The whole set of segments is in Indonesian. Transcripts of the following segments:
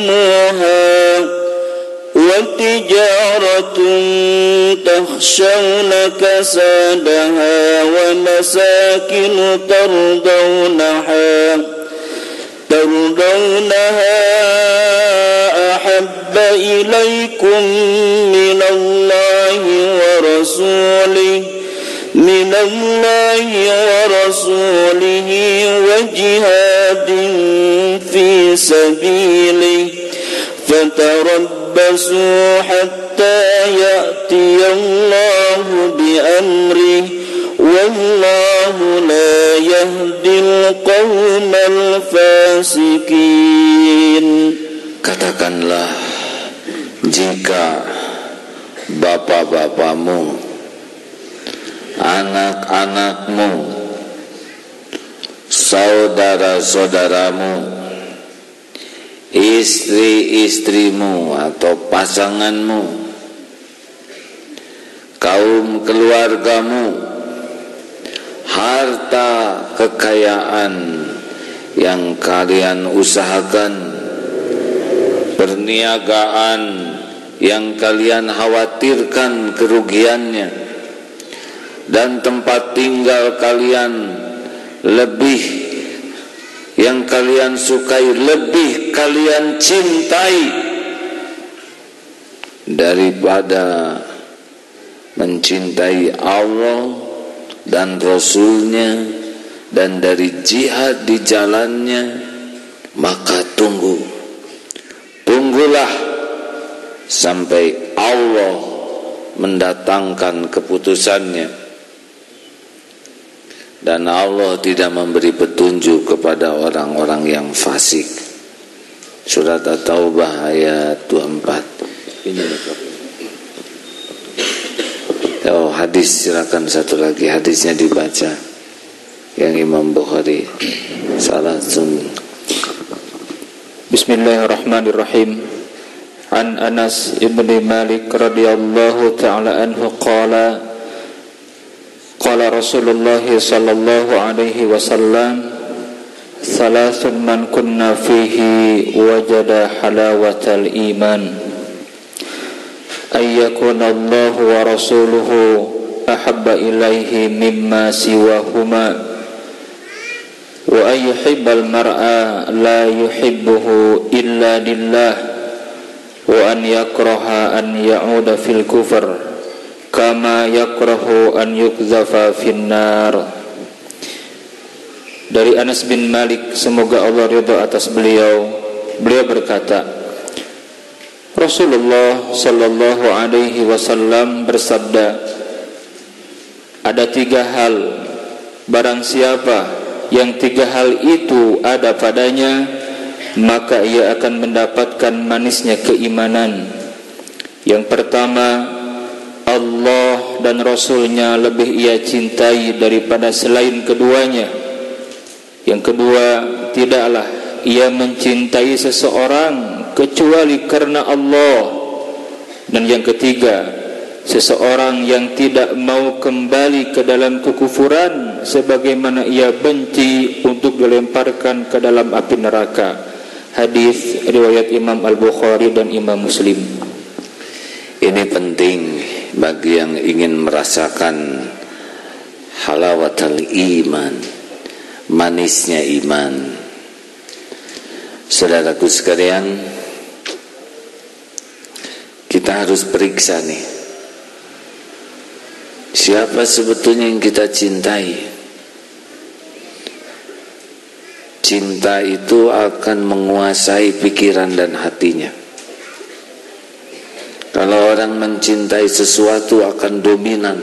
ترحموها وتجارة تخشون كسادها ومساكن ترضونها أحب إليكم من الله ورسوله وجهاد في سبيله فتربصوا حتى يأتي الله بأمره والله لا يهدي القوم الفاسقين. Katakanlah, jika bapak-bapakmu, anak-anakmu, saudara-saudaramu, istri-istrimu atau pasanganmu, kaum keluargamu, harta kekayaan yang kalian usahakan, perniagaan yang kalian khawatirkan kerugiannya, dan tempat tinggal kalian lebih yang kalian sukai, lebih kalian cintai daripada mencintai Allah dan Rasulnya dan dari jihad di jalannya, maka tunggulah sampai Allah mendatangkan keputusannya. Dan Allah tidak memberi petunjuk kepada orang-orang yang fasik. Surat At-Taubah ayat 24. Ini hadis, silakan satu lagi hadisnya dibaca yang Imam Bukhari. Bismillahirrahmanirrahim. An Anas ibn Malik radhiyallahu ta'ala anhu qala Rasulullah sallallahu alaihi wasallam, thalathun man kunna fihi wajada halawatal iman, ayyakuna Allah wa rasuluhu ahabba ilaihi mimma siwahuma, wa ayyuhibbal mar'a la yuhibbuhu illa lillah, wa an yakraha an ya'uda fil kufr kama yakrahu an yukzafa finnar. Dari Anas bin Malik, semoga Allah ridha atas beliau berkata, Rasulullah sallallahu alaihi wasallam bersabda, ada 3 hal, barang siapa yang 3 hal itu ada padanya, maka ia akan mendapatkan manisnya keimanan. Yang pertama, Allah dan Rasulnya lebih ia cintai daripada selain keduanya. Yang kedua, tidaklah ia mencintai seseorang kecuali karena Allah. Dan yang ketiga, seseorang yang tidak mau kembali ke dalam kekufuran sebagaimana ia benci untuk dilemparkan ke dalam api neraka. Hadis riwayat Imam Al-Bukhari dan Imam Muslim. Ini penting bagi yang ingin merasakan halawatul iman, manisnya iman. Saudaraku sekalian, kita harus periksa nih, siapa sebetulnya yang kita cintai. Cinta itu akan menguasai pikiran dan hatinya. Kalau orang mencintai sesuatu akan dominan.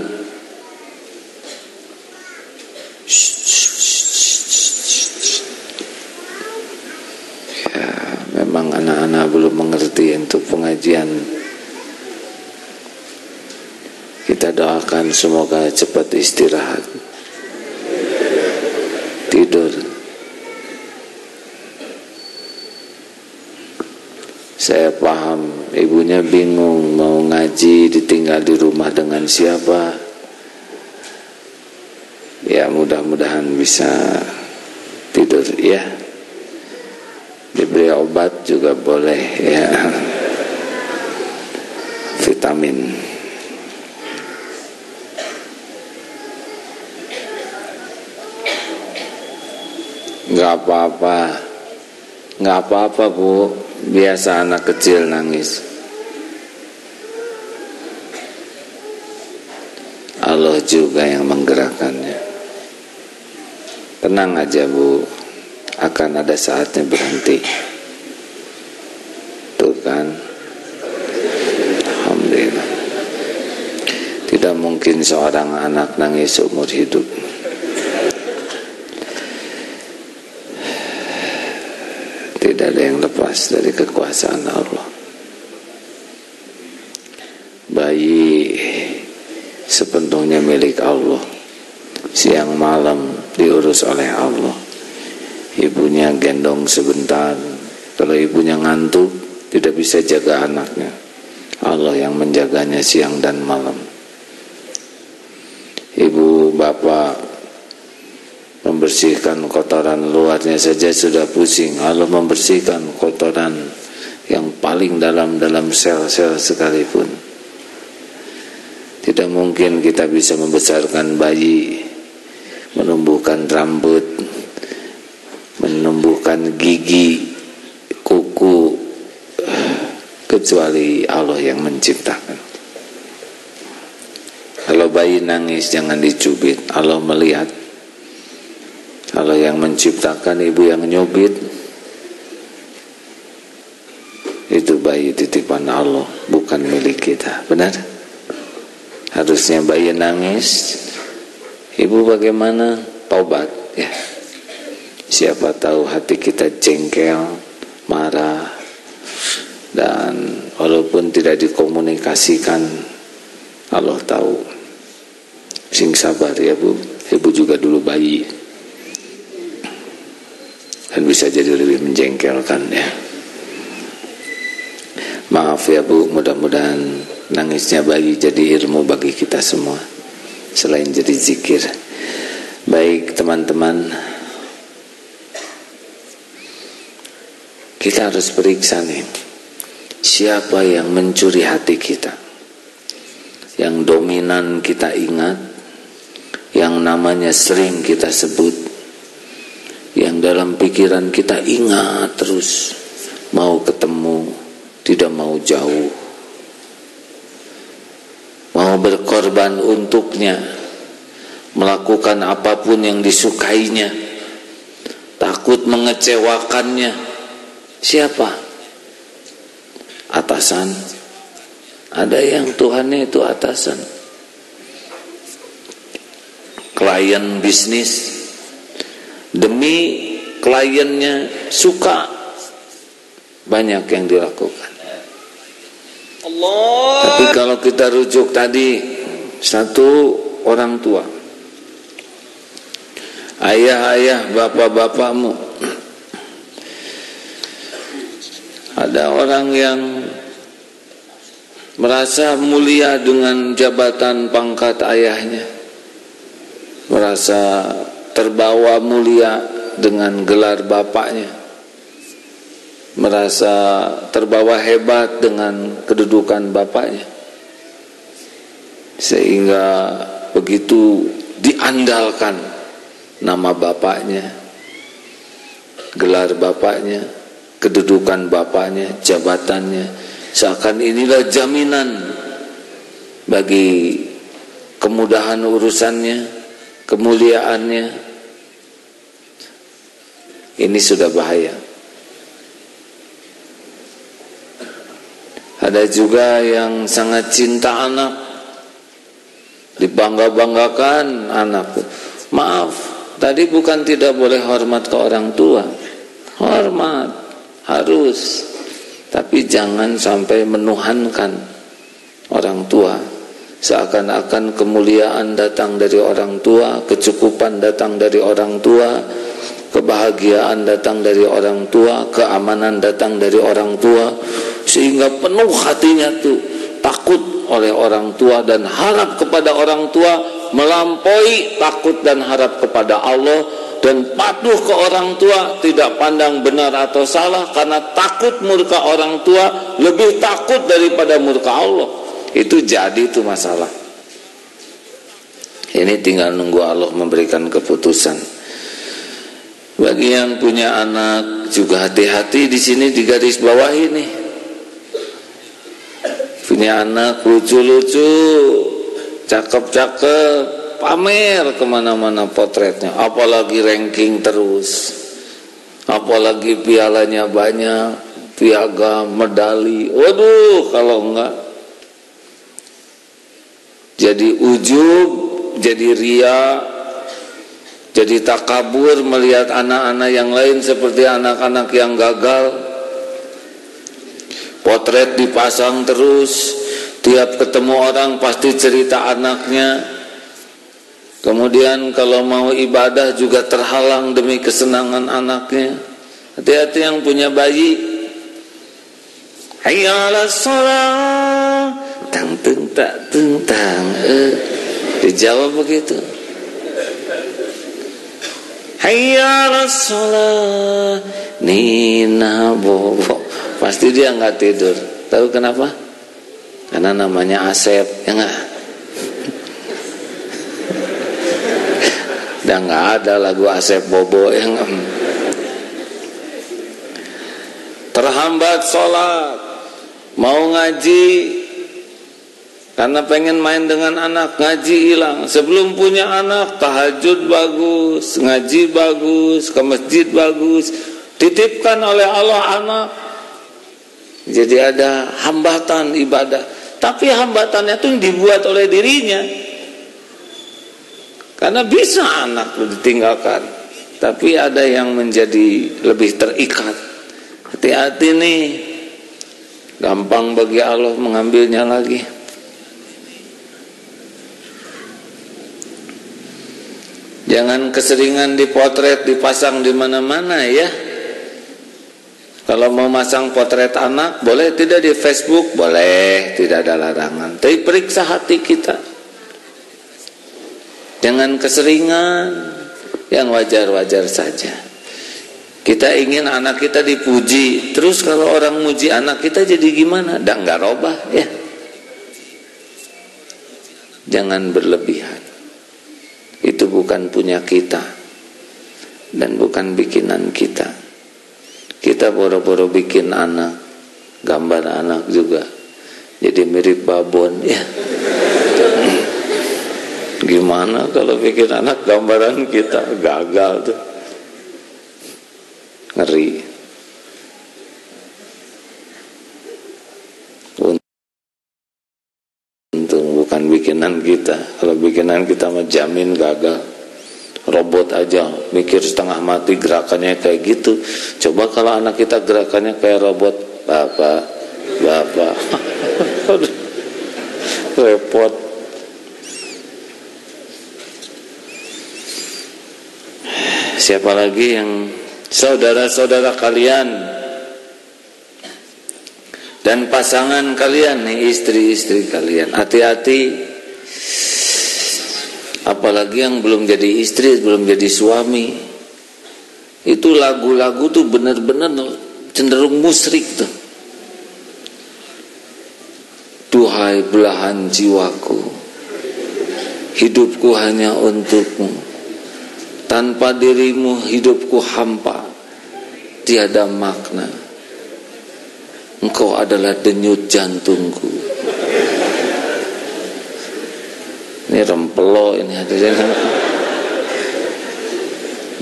Ya, memang anak-anak belum mengerti untuk pengajian. Kita doakan semoga cepat istirahat, tidur. Saya paham, ibunya bingung mau ngaji, ditinggal di rumah dengan siapa. Ya, mudah-mudahan bisa tidur ya, diberi obat obat juga boleh ya, vitamin. Nggak apa-apa Bu, biasa anak kecil nangis. Allah juga yang menggerakkannya. Tenang aja Bu, akan ada saatnya berhenti. Tuh kan, alhamdulillah. Tidak mungkin seorang anak nangis seumur hidup. Tidak ada yang lepas dari kekuasaan Allah. Bayi sepenuhnya milik Allah. Siang malam diurus oleh Allah. Ibunya gendong sebentar. Kalau ibunya ngantuk, tidak bisa jaga anaknya. Allah yang menjaganya siang dan malam. Ibu bapak membersihkan kotoran luarnya saja sudah pusing. Allah membersihkan kotoran yang paling dalam sel-sel sekalipun. Tidak mungkin kita bisa membesarkan bayi, menumbuhkan rambut, menumbuhkan gigi, kuku, kecuali Allah yang menciptakan. Kalau bayi nangis jangan dicubit, Allah melihat. Kalau yang menciptakan, ibu yang nyubit, itu bayi titipan Allah, bukan milik kita. Benar? Harusnya bayi nangis, ibu bagaimana? Taubat ya. Siapa tahu hati kita jengkel, marah, dan walaupun tidak dikomunikasikan, Allah tahu. Sing sabar ya Bu, ibu juga dulu bayi. Dan bisa jadi lebih menjengkelkan ya. Maaf ya Bu, mudah-mudahan nangisnya bayi jadi ilmu bagi kita semua, selain jadi zikir. Baik teman-teman, kita harus periksa nih, siapa yang mencuri hati kita, yang dominan kita ingat, yang namanya sering kita sebut, yang dalam pikiran kita ingat terus, mau ketemu, tidak mau jauh, mau berkorban untuknya, melakukan apapun yang disukainya, takut mengecewakannya. Siapa? Atasan. Ada yang Tuhannya itu atasan. Klien bisnis, demi kliennya suka, banyak yang dilakukan. Allah. Tapi kalau kita rujuk tadi, satu orang tua, ayah-ayah, bapak-bapakmu, ada orang yang merasa mulia dengan jabatan pangkat ayahnya, merasa terbawa mulia dengan gelar bapaknya, merasa terbawa hebat dengan kedudukan bapaknya, sehingga begitu diandalkan nama bapaknya, gelar bapaknya, kedudukan bapaknya, jabatannya, seakan inilah jaminan bagi kemudahan urusannya, kemuliaannya. Ini sudah bahaya. Ada juga yang sangat cinta anak, dibangga-banggakan anak. Maaf, tadi bukan tidak boleh hormat ke orang tua. Hormat, harus. Tapi jangan sampai menuhankan orang tua. Seakan-akan kemuliaan datang dari orang tua, kecukupan datang dari orang tua, kebahagiaan datang dari orang tua, keamanan datang dari orang tua, sehingga penuh hatinya tuh takut oleh orang tua dan harap kepada orang tua melampaui takut dan harap kepada Allah, dan patuh ke orang tua, tidak pandang benar atau salah, karena takut murka orang tua lebih takut daripada murka Allah. Itu jadi itu masalah. Ini tinggal nunggu Allah memberikan keputusan. Bagi yang punya anak juga hati-hati di sini, di garis bawah ini. Punya anak lucu-lucu, cakep-cakep, pamer kemana-mana potretnya, apalagi ranking terus, apalagi pialanya banyak, piagam, medali. Waduh, kalau enggak jadi ujub, jadi ria, jadi takabur melihat anak-anak yang lain seperti anak-anak yang gagal. Potret dipasang terus, tiap ketemu orang pasti cerita anaknya. Kemudian kalau mau ibadah juga terhalang demi kesenangan anaknya. Hati-hati yang punya bayi. Hayya 'alas shalah, tang teng tak teng tang. Dijawab begitu. Hayya 'alas shalah, Nina bobo. Pasti dia nggak tidur. Tahu kenapa? Karena namanya Asep, ya nggak? Dan nggak ada lagu Asep Bobo yang terhambat sholat, mau ngaji karena pengen main dengan anak, ngaji hilang. Sebelum punya anak, tahajud bagus, ngaji bagus, ke masjid bagus, titipkan oleh Allah anak. Jadi ada hambatan ibadah, tapi hambatannya itu dibuat oleh dirinya. Karena bisa anak ditinggalkan, tapi ada yang menjadi lebih terikat. Hati-hati nih, gampang bagi Allah mengambilnya lagi. Jangan keseringan dipotret, dipasang di mana-mana ya. Kalau mau masang potret anak, boleh, tidak di Facebook, boleh, tidak ada larangan. Tapi periksa hati kita. Jangan keseringan, yang wajar-wajar saja. Kita ingin anak kita dipuji, terus kalau orang muji anak kita jadi gimana? Dan nggak robah ya. Jangan berlebihan. Itu bukan punya kita dan bukan bikinan kita. Kita boro-boro bikin anak, gambar anak juga jadi mirip babon ya. Gimana kalau bikin anak gambaran kita, gagal tuh, ngeri. Untung bukan bikinan kita. Kalau bikinan kita mah jamin gagal. Robot aja mikir setengah mati, gerakannya kayak gitu. Coba kalau anak kita gerakannya kayak robot, bapak repot. Siapa lagi yang saudara-saudara kalian dan pasangan kalian nih, istri-istri kalian, hati-hati. Apalagi yang belum jadi istri, belum jadi suami. Itu lagu-lagu tuh benar-benar cenderung musyrik tuh. Duhai belahan jiwaku, hidupku hanya untukmu. Tanpa dirimu hidupku hampa, tiada makna. Engkau adalah denyut jantungku. Ini rempelo ini hadirin.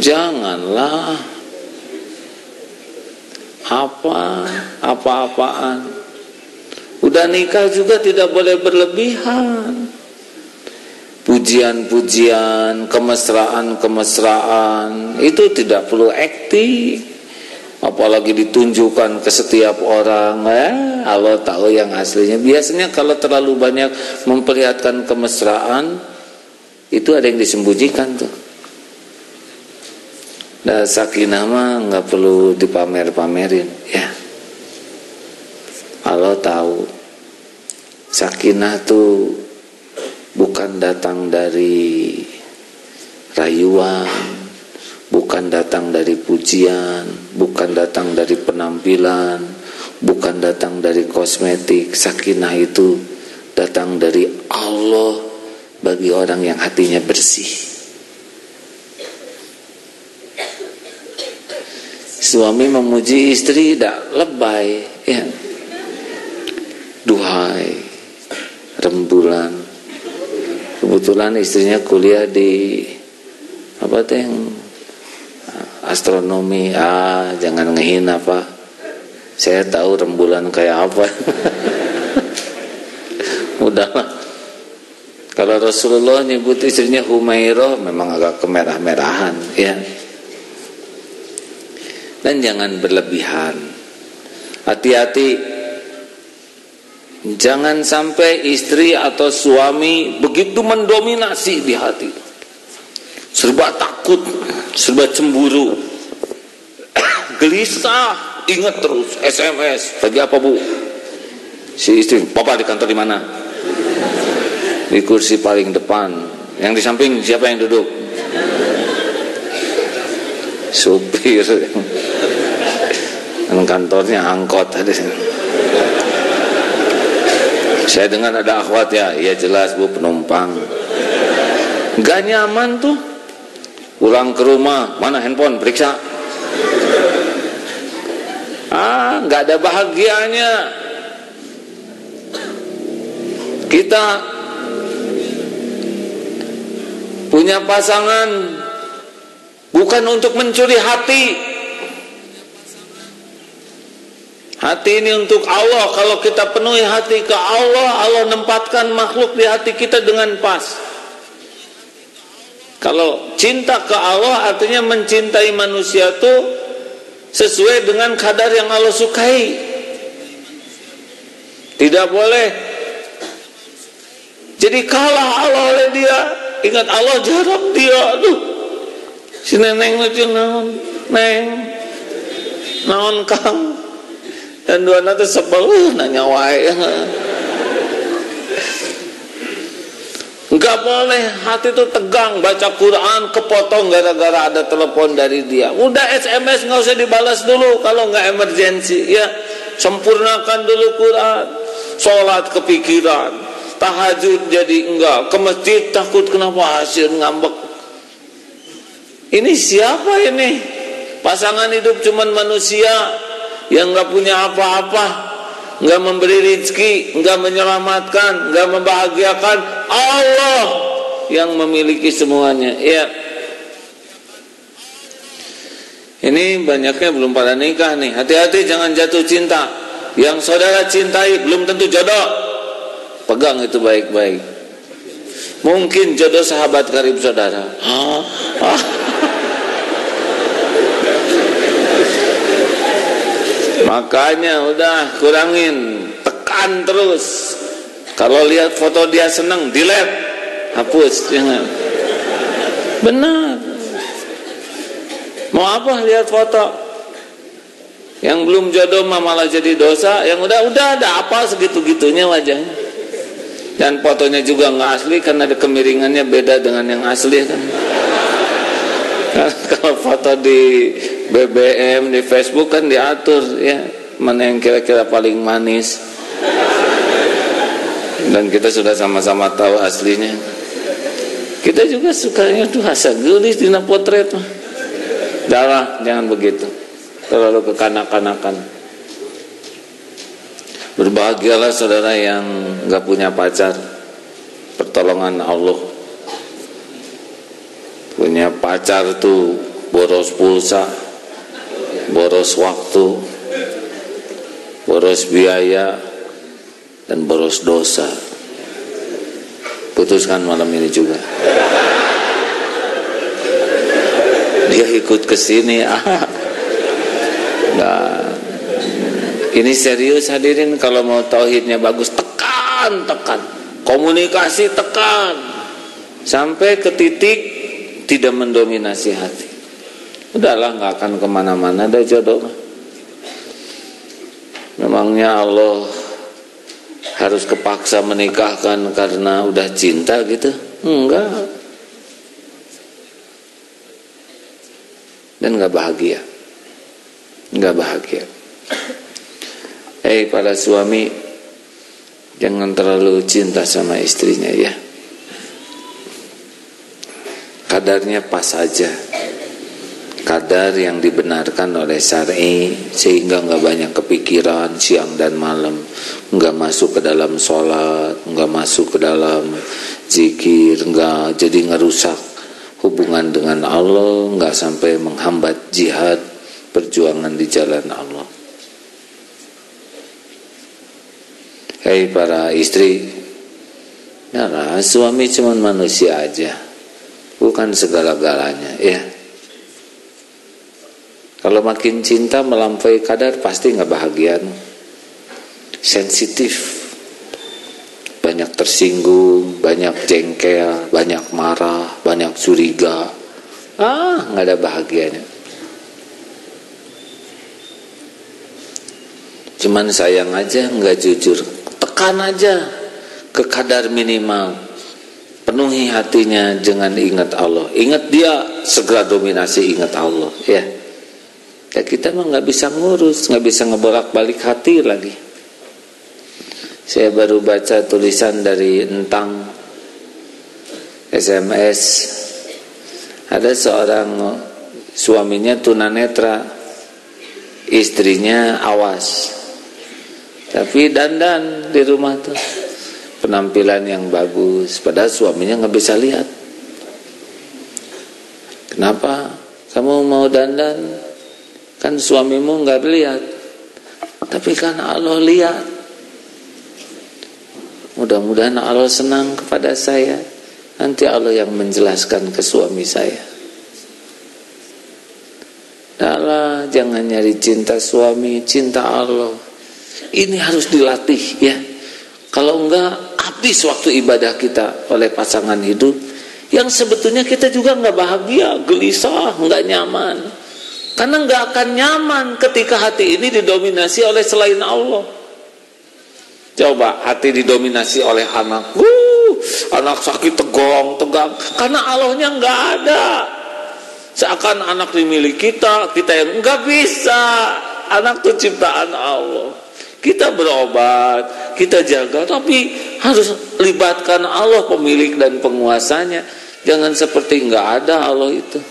Janganlah apa-apaan. Udah nikah juga tidak boleh berlebihan. Pujian-pujian, kemesraan-kemesraan itu tidak perlu akting, apalagi ditunjukkan ke setiap orang. Allah tahu yang aslinya. Biasanya kalau terlalu banyak memperlihatkan kemesraan, itu ada yang disembunyikan tuh. Nah, sakinah mah nggak perlu dipamer-pamerin ya. Allah tahu sakinah tuh bukan datang dari rayuan, bukan datang dari pujian, bukan datang dari penampilan, bukan datang dari kosmetik. Sakinah itu datang dari Allah bagi orang yang hatinya bersih. Suami memuji istri tidak lebay, ya. Duhai, rembulan. Kebetulan istrinya kuliah di apa tuh yang astronomi. Jangan ngehina Pak, saya tahu rembulan kayak apa. Udahlah. Kalau Rasulullah nyebut istrinya Humairah, memang agak kemerah-merahan, ya. Dan jangan berlebihan. Hati-hati. Jangan sampai istri atau suami begitu mendominasi di hati, serba takut, serba cemburu, gelisah, ingat terus SMS, lagi apa Bu? Si istri, Papa di kantor di mana? Di kursi paling depan. Yang di samping siapa yang duduk? Supir. Dan kantornya angkot tadi. Saya dengar ada akhwat ya. Iya jelas Bu, penumpang. Gak nyaman tuh. Pulang ke rumah, mana handphone, periksa. Gak ada bahagianya. Kita punya pasangan bukan untuk mencuri hati. Hati ini untuk Allah. Kalau kita penuhi hati ke Allah, Allah nempatkan makhluk di hati kita dengan pas. Kalau cinta ke Allah artinya mencintai manusia itu sesuai dengan kadar yang Allah sukai. Tidak boleh jadi kalah Allah oleh dia. Ingat Allah jarang dia. Aduh, si neneng itu naon kang. Dan dua nanti sebel nanya wae. Enggak boleh, hati itu tegang baca Quran kepotong gara-gara ada telepon dari dia. Udah SMS nggak usah dibalas dulu kalau nggak emergensi, ya. Sempurnakan dulu Quran. Sholat kepikiran, tahajud jadi enggak, ke masjid takut kenapa hasil ngambek. Ini siapa ini? Pasangan hidup cuman manusia yang nggak punya apa-apa, nggak memberi rezeki, nggak menyelamatkan, nggak membahagiakan. Allah yang memiliki semuanya. Ya. Ini banyaknya belum pada nikah nih. Hati-hati jangan jatuh cinta. Yang saudara cintai belum tentu jodoh. Pegang itu baik-baik. Mungkin jodoh sahabat karib saudara. Makanya udah kurangin, tekan terus. Kalau lihat foto dia seneng, delete, hapus, jangan. Benar. Mau apa lihat foto? Yang belum jodoh malah jadi dosa. Yang udah ada apa segitu-gitunya wajahnya. Dan fotonya juga nggak asli karena ada kemiringannya beda dengan yang asli kan. Kalau foto di BBM, di Facebook kan diatur ya, mana yang kira-kira paling manis. Dan kita sudah sama-sama tahu aslinya. Kita juga sukanya tuh asa gelis dina potret mah. Darah, jangan begitu. Terlalu kekanak-kanakan. Berbahagialah saudara yang enggak punya pacar. Pertolongan Allah. Punya pacar tuh boros pulsa, boros waktu, boros biaya, dan boros dosa. Putuskan malam ini juga. Dia ikut ke sini. Nah, ini serius hadirin. Kalau mau tauhidnya bagus, tekan. Komunikasi tekan. Sampai ke titik tidak mendominasi hati. Udahlah, nggak akan kemana-mana ada jodoh. Memangnya Allah harus kepaksa menikahkan karena udah cinta gitu? Enggak. dan nggak bahagia. Para suami, jangan terlalu cinta sama istrinya ya. Kadarnya pas aja, kadar yang dibenarkan oleh syar'i, sehingga nggak banyak kepikiran siang dan malam, nggak masuk ke dalam sholat, nggak masuk ke dalam zikir, nggak jadi ngerusak hubungan dengan Allah, nggak sampai menghambat jihad perjuangan di jalan Allah. Para istri, ya, suami cuma manusia aja, bukan segala-galanya ya. Kalau makin cinta melampaui kadar pasti nggak bahagia, sensitif, banyak tersinggung, banyak jengkel, banyak marah, banyak curiga, nggak ada bahagianya. Cuman sayang aja nggak jujur, tekan aja ke kadar minimal, penuhi hatinya, jangan ingat Allah, ingat dia, segera dominasi ingat Allah ya. Ya kita mah nggak bisa ngurus, nggak bisa ngebolak-balik hati lagi. Saya baru baca tulisan dari Entang SMS, ada seorang suaminya tunanetra, istrinya awas, tapi dandan di rumah tuh, penampilan yang bagus, padahal suaminya nggak bisa lihat. Kenapa kamu mau dandan? Kan suamimu nggak lihat, tapi kan Allah lihat. Mudah-mudahan Allah senang kepada saya. Nanti Allah yang menjelaskan ke suami saya. Allah, jangan nyari cinta suami, cinta Allah. Ini harus dilatih ya. Kalau enggak, habis waktu ibadah kita oleh pasangan hidup yang sebetulnya kita juga enggak bahagia, gelisah, enggak nyaman. Karena enggak akan nyaman ketika hati ini didominasi oleh selain Allah. Coba hati didominasi oleh anak, anak sakit tegang, karena Allahnya enggak ada. Seakan anak dimiliki kita yang enggak bisa. Anak itu ciptaan Allah. Kita berobat, kita jaga, tapi harus libatkan Allah pemilik dan penguasanya. Jangan seperti enggak ada Allah itu.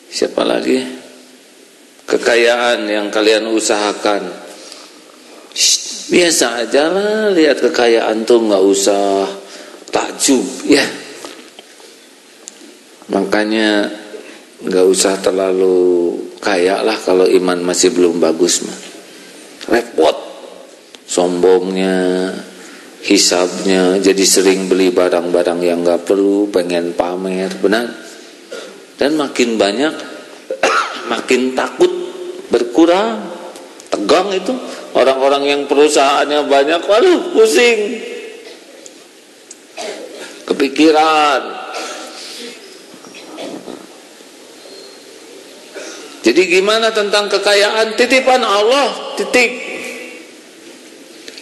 Siapa lagi? Kekayaan yang kalian usahakan. Biasa aja lah, lihat kekayaan tuh nggak usah takjub ya. Makanya nggak usah terlalu kaya lah kalau iman masih belum bagus mah. Repot, sombongnya, hisabnya, jadi sering beli barang-barang yang nggak perlu, pengen pamer, benar. Dan makin banyak, makin takut berkurang, tegang itu. Orang-orang yang perusahaannya banyak, waduh pusing, kepikiran. Jadi gimana tentang kekayaan? Titipan Allah, titip.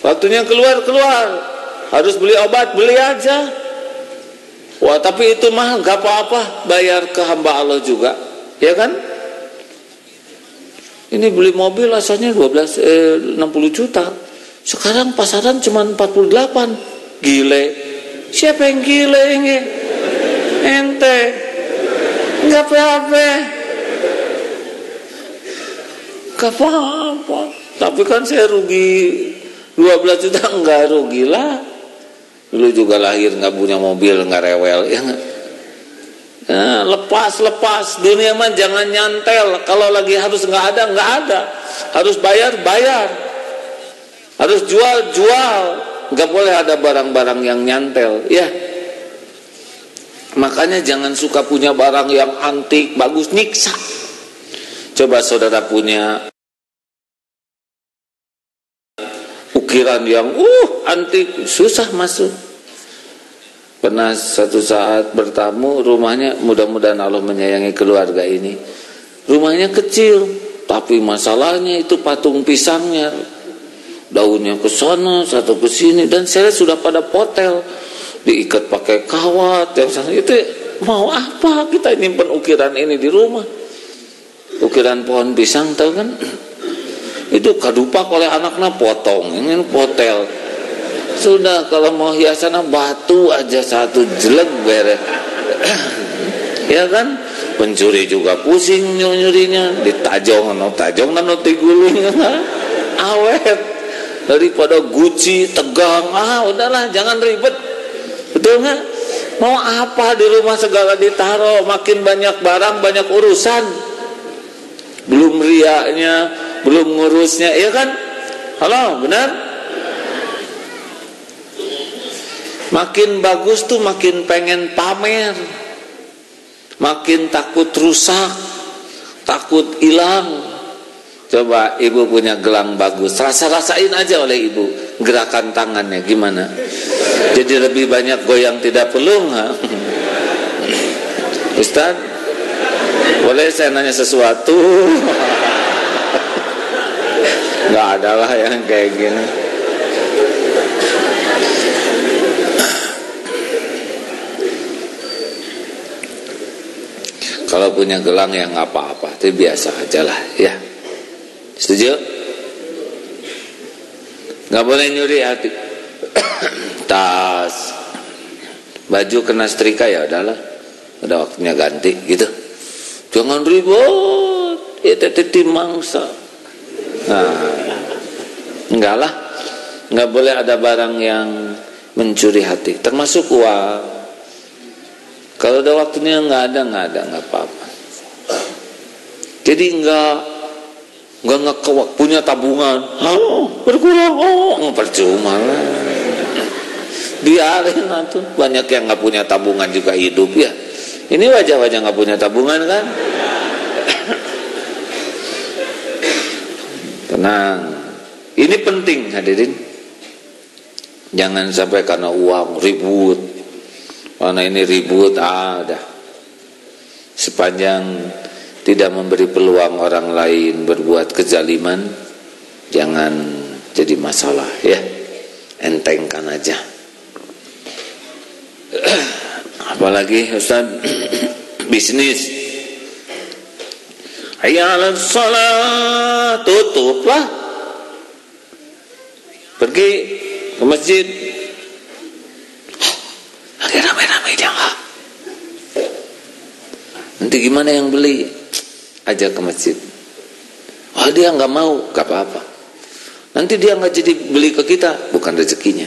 Waktunya keluar, harus beli obat, beli aja. Wah, tapi itu mah gak apa-apa, bayar ke hamba Allah juga, ya kan? Ini beli mobil asalnya 60 juta, sekarang pasaran cuma 48. Gile. Siapa yang gile ini? Ente. Gak apa-apa. Gak apa-apa. Tapi kan saya rugi 12 juta, enggak rugi lah. Dulu juga lahir nggak punya mobil, nggak rewel ya nggak. Nah, lepas dunia mah jangan nyantel. Kalau lagi harus nggak ada, harus bayar, harus jual, nggak boleh ada barang-barang yang nyantel ya. Makanya jangan suka punya barang yang antik bagus, nyiksa. Coba saudara punya ukiran yang antik, susah masuk. Pernah satu saat bertamu, rumahnya, mudah-mudahan Allah menyayangi keluarga ini, rumahnya kecil, tapi masalahnya itu patung pisangnya, daunnya ke sana, satu ke sini, dan saya sudah pada potel. diikat pakai kawat ya, itu mau apa kita nyimpen ukiran ini di rumah? Ukiran pohon pisang tahu kan? Itu kadupak oleh anaknya potong, ini potel. Sudah kalau mau hiasan batu aja satu jelek beres. Ya kan? Pencuri juga pusing nyurinya, ditajong nano tiguling awet daripada guci tegang. Udahlah jangan ribet. Betul nggak? Mau apa di rumah segala ditaruh, makin banyak barang banyak urusan. Belum riaknya, belum ngurusnya, iya kan? Halo, benar? Makin bagus tuh makin pengen pamer, makin takut rusak, takut hilang. Coba ibu punya gelang bagus, rasain aja oleh ibu gerakan tangannya gimana. Jadi lebih banyak goyang tidak perlu nggak? Ustaz, boleh saya nanya sesuatu? Nggak ada lah yang kayak gini. Kalau punya gelang ya nggak apa-apa, itu biasa aja lah ya. Setuju? Nggak boleh nyuri hati. Tas, baju kena setrika ya udahlah, udah waktunya ganti gitu. Jangan ribut, itu mangsa. Nah, enggak lah, nggak boleh ada barang yang mencuri hati, termasuk uang. Kalau udah waktunya nggak ada, nggak apa-apa. Jadi nggak ngekewak, punya tabungan, berkurang, percuma lah. Biarin lah tuh, banyak yang nggak punya tabungan juga hidup ya. Ini wajah-wajah nggak punya tabungan kan? Tenang, ini penting hadirin. Jangan sampai karena uang ribut. Karena ini ribut, dah. Sepanjang tidak memberi peluang orang lain berbuat kezaliman, jangan jadi masalah ya. Entengkan aja. Apalagi Ustaz, bisnis. Hayya 'alas shalah, tutuplah. Pergi ke masjid. Lagi ramai-ramai jangan. Nanti gimana yang beli? Ajak ke masjid. Oh dia nggak mau, nggak apa-apa. Nanti dia nggak jadi beli ke kita, bukan rezekinya.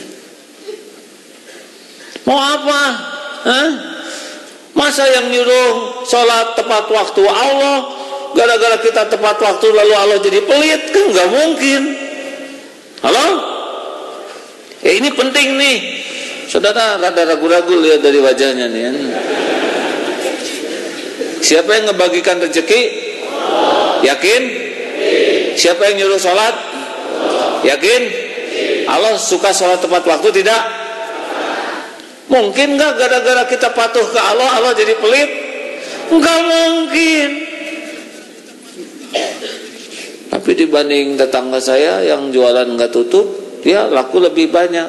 Mau apa? Masa yang nyuruh sholat tepat waktu Allah, gara-gara kita tepat waktu lalu Allah jadi pelit? Kan nggak mungkin. Halo? Ya ini penting nih. Saudara rada ragu-ragu lihat dari wajahnya nih. Siapa yang ngebagikan rezeki? Yakin? Siapa yang nyuruh sholat? Yakin? Allah suka sholat tepat waktu tidak? Mungkin nggak gara-gara kita patuh ke Allah, Allah jadi pelit? Nggak mungkin. Tapi dibanding tetangga saya yang jualan nggak tutup, dia laku lebih banyak.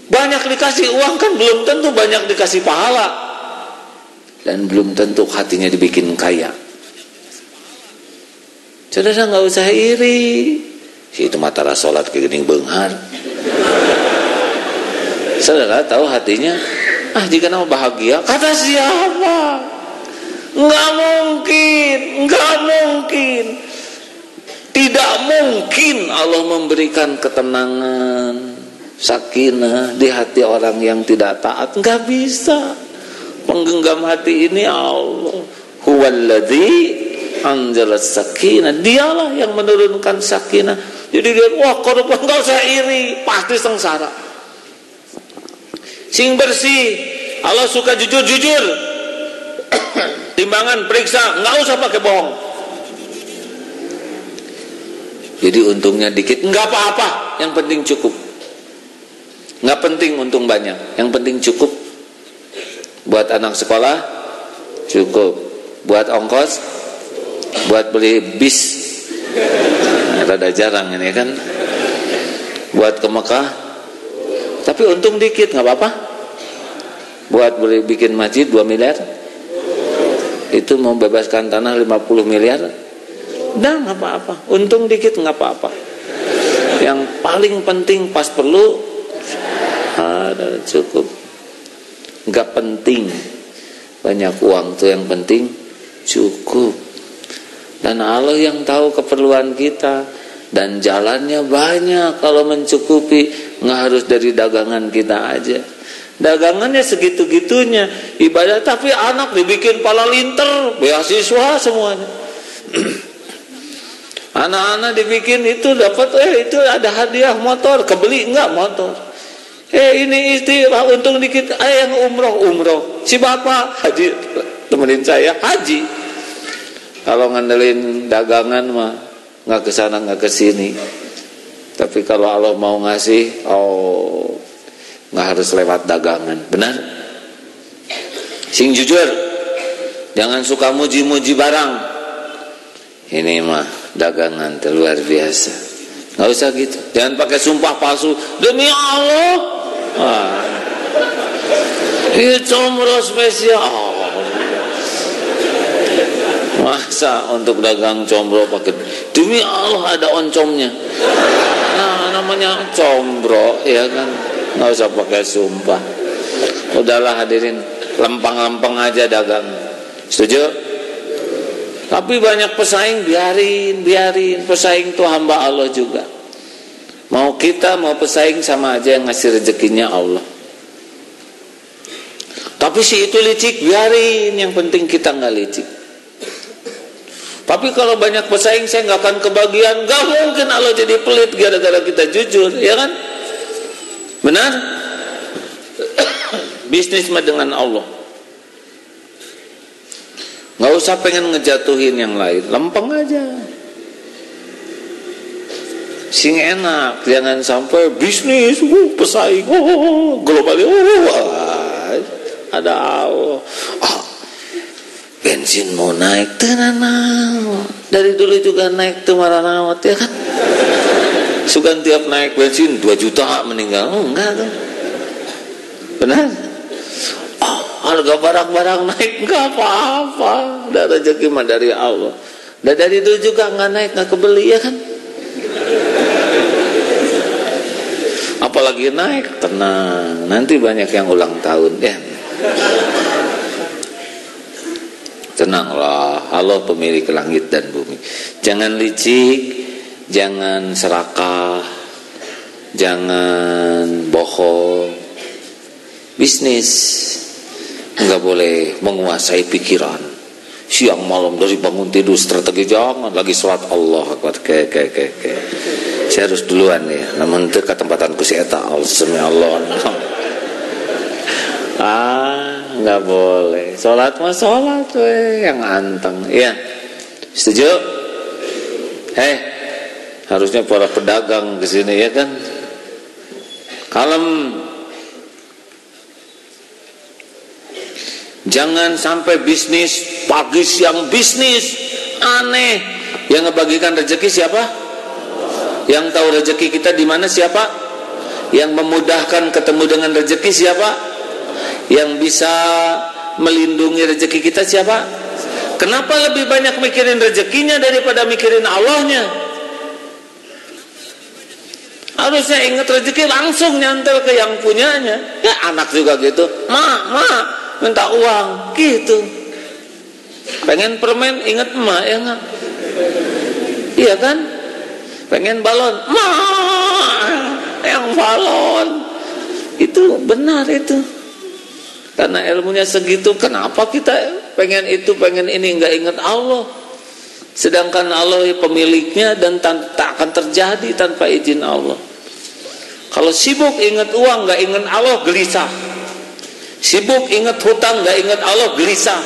Banyak dikasih uang kan belum tentu banyak dikasih pahala, dan belum tentu hatinya dibikin kaya. Saudara nggak usah iri. Si itu matara sholat ke gening benghar. Saudara tahu hatinya, jika nama bahagia, kata siapa? Nggak mungkin. Tidak mungkin Allah memberikan ketenangan, sakinah di hati orang yang tidak taat. Nggak bisa. Penggenggam hati ini Allah. Huwaladzi anzalas sakinah. Dialah yang menurunkan sakinah. Jadi dia, wah korban nggak usah iri, pasti sengsara. Sing bersih, Allah suka jujur. Timbangan periksa, nggak usah pakai bohong. Jadi untungnya dikit, nggak apa-apa. Yang penting cukup. Nggak penting untung banyak. Yang penting cukup. Buat anak sekolah cukup. Buat ongkos, buat beli bis, rada jarang ini kan. Buat ke Mekah, tapi untung dikit, nggak apa-apa. buat bikin masjid 2 miliar. Itu mau bebaskan tanah 50 miliar. Udah nggak apa-apa, untung dikit nggak apa-apa. Yang paling penting pas perlu ada cukup. Nggak penting banyak uang tuh, yang penting cukup. Dan Allah yang tahu keperluan kita, dan jalannya banyak kalau mencukupi. Nggak harus dari dagangan kita aja. Dagangannya segitu-gitunya, ibadah tapi anak dibikin pala linter, beasiswa semuanya. Anak-anak dibikin itu dapat, itu ada hadiah motor, kebeli enggak motor. Ini istilah untung dikit, yang umroh. Si bapak haji, temenin saya haji. Kalau ngandelin dagangan mah nggak kesana nggak kesini. Tapi kalau Allah mau ngasih, nggak harus lewat dagangan, benar? Sing jujur, jangan suka muji-muji barang. Ini mah dagangan luar biasa. Nggak usah gitu. Jangan pakai sumpah palsu. Demi Allah. Ini comro spesial. Masa untuk dagang combro pakai demi Allah ada oncomnya. Nah, namanya combro, ya kan. Nggak usah pakai sumpah. Udahlah hadirin, lempeng-lempeng aja dagang. Setuju? Tapi banyak pesaing, biarin. Pesaing tuh hamba Allah juga. Mau kita mau pesaing sama aja, yang ngasih rezekinya Allah. Tapi si itu licik, biarin. Yang penting kita nggak licik. Tapi kalau banyak pesaing, saya nggak akan kebagian. Gak mungkin Allah jadi pelit gara-gara kita jujur, ya kan? Benar? Bisnis mah dengan Allah. Nggak usah pengen ngejatuhin yang lain, lempeng aja. Sing enak, jangan sampai bisnis, pesaing, global, ada Allah. Bensin mau naik, tenang. Dari dulu juga naik tuh maranawat, ya kan? Sugan tiap naik bensin 2 juta meninggal, enggak tuh. Benar? Harga barang-barang naik enggak apa-apa, udah rezeki mah dari Allah. Dan dari dulu juga enggak naik, enggak kebeli, ya kan? Apalagi naik, tenang, nanti banyak yang ulang tahun, ya. Tenanglah, Allah pemilik langit dan bumi. Jangan licik, jangan serakah, jangan bohong. Bisnis nggak boleh menguasai pikiran. Siang malam dari bangun tidur strategi, jangan lagi sholat Allah Akbar. Saya harus duluan ya. Namun itu ketempatanku si eta Allah. Nggak boleh. Sholat mah sholat yang anteng. Iya. Setuju? Harusnya para pedagang kesini, ya kan? Kalem. Jangan sampai bisnis pagi siang bisnis, aneh. Yang ngebagikan rezeki siapa? Yang tahu rezeki kita di mana siapa? Yang memudahkan ketemu dengan rezeki siapa? Yang bisa melindungi rezeki kita siapa? Kenapa lebih banyak mikirin rezekinya daripada mikirin Allahnya? Harusnya ingat rezeki langsung nyantel ke yang punyanya. Ya anak juga gitu. Ma minta uang gitu. Pengen permen ingat emak, ya enggak? Iya kan? Pengen balon, ma yang balon. Itu benar itu. Karena ilmunya segitu, kenapa kita pengen itu, pengen ini, enggak ingat Allah? Sedangkan Allah pemiliknya dan tak akan terjadi tanpa izin Allah. Kalau sibuk ingat uang, enggak ingat Allah, gelisah. Sibuk ingat hutang, gak ingat Allah, gelisah.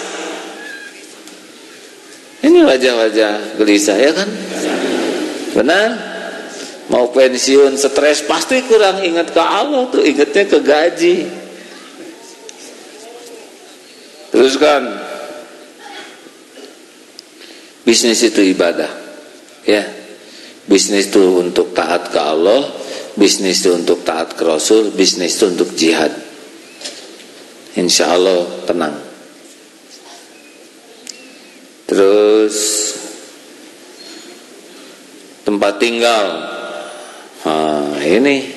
Ini wajah-wajah gelisah, ya kan? Benar? Mau pensiun stres, pasti kurang ingat ke Allah tuh, ingatnya ke gaji. Terus kan, bisnis itu ibadah, ya. Bisnis itu untuk taat ke Allah, bisnis itu untuk taat ke Rasul, bisnis itu untuk jihad. insya Allah tenang. Terus tempat tinggal, ini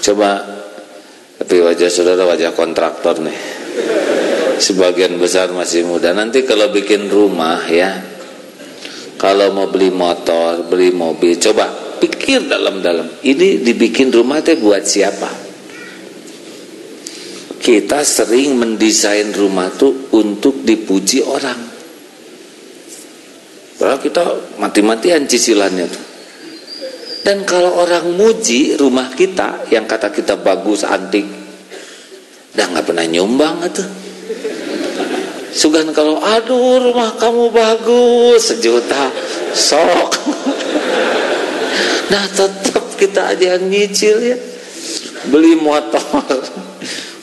coba, tapi wajah saudara wajah kontraktor nih, sebagian besar masih muda. Nanti kalau bikin rumah ya, kalau mau beli motor, beli mobil, coba pikir dalam-dalam, ini dibikin rumah teh buat siapa? Kita sering mendesain rumah tuh untuk dipuji orang. Padahal kita mati-matian cicilannya tuh. Dan kalau orang muji rumah kita yang kata kita bagus, antik, udah nggak pernah nyumbang tuh. Sugan kalau aduh rumah kamu bagus 1 juta sok. Nah tetap kita aja yang nyicil ya. Beli motor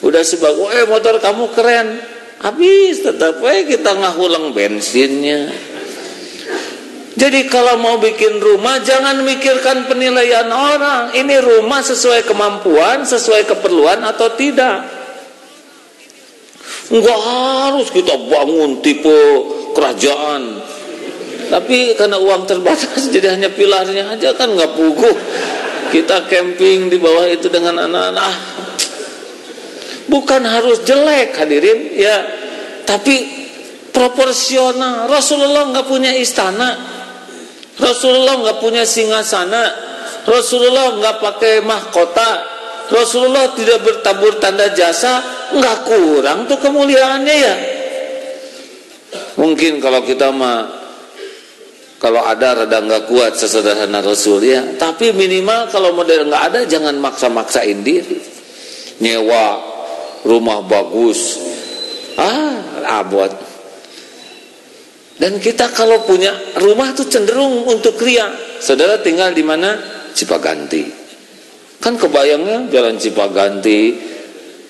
udah sebagus, motor kamu keren, habis tetap kita ngahulang bensinnya. Jadi kalau mau bikin rumah jangan mikirkan penilaian orang. Ini rumah sesuai kemampuan, sesuai keperluan atau tidak. Enggak harus kita bangun tipe kerajaan, tapi karena uang terbatas jadi hanya pilarnya aja kan nggak puguh. Kita camping di bawah itu dengan anak-anak. Bukan harus jelek hadirin ya, tapi proporsional. Rasulullah nggak punya istana, Rasulullah nggak punya singgasana, Rasulullah nggak pakai mahkota, Rasulullah tidak bertabur tanda jasa, nggak kurang tuh kemuliaannya ya. Mungkin kalau kita mah kalau ada rada nggak kuat sesederhana Rasul ya, tapi minimal kalau model nggak ada jangan maksa-maksain diri. Nyewa rumah bagus, abot. Dan kita kalau punya rumah tuh cenderung untuk ria. Saudara tinggal di mana? Cipaganti. Kan kebayangnya jalan Cipaganti.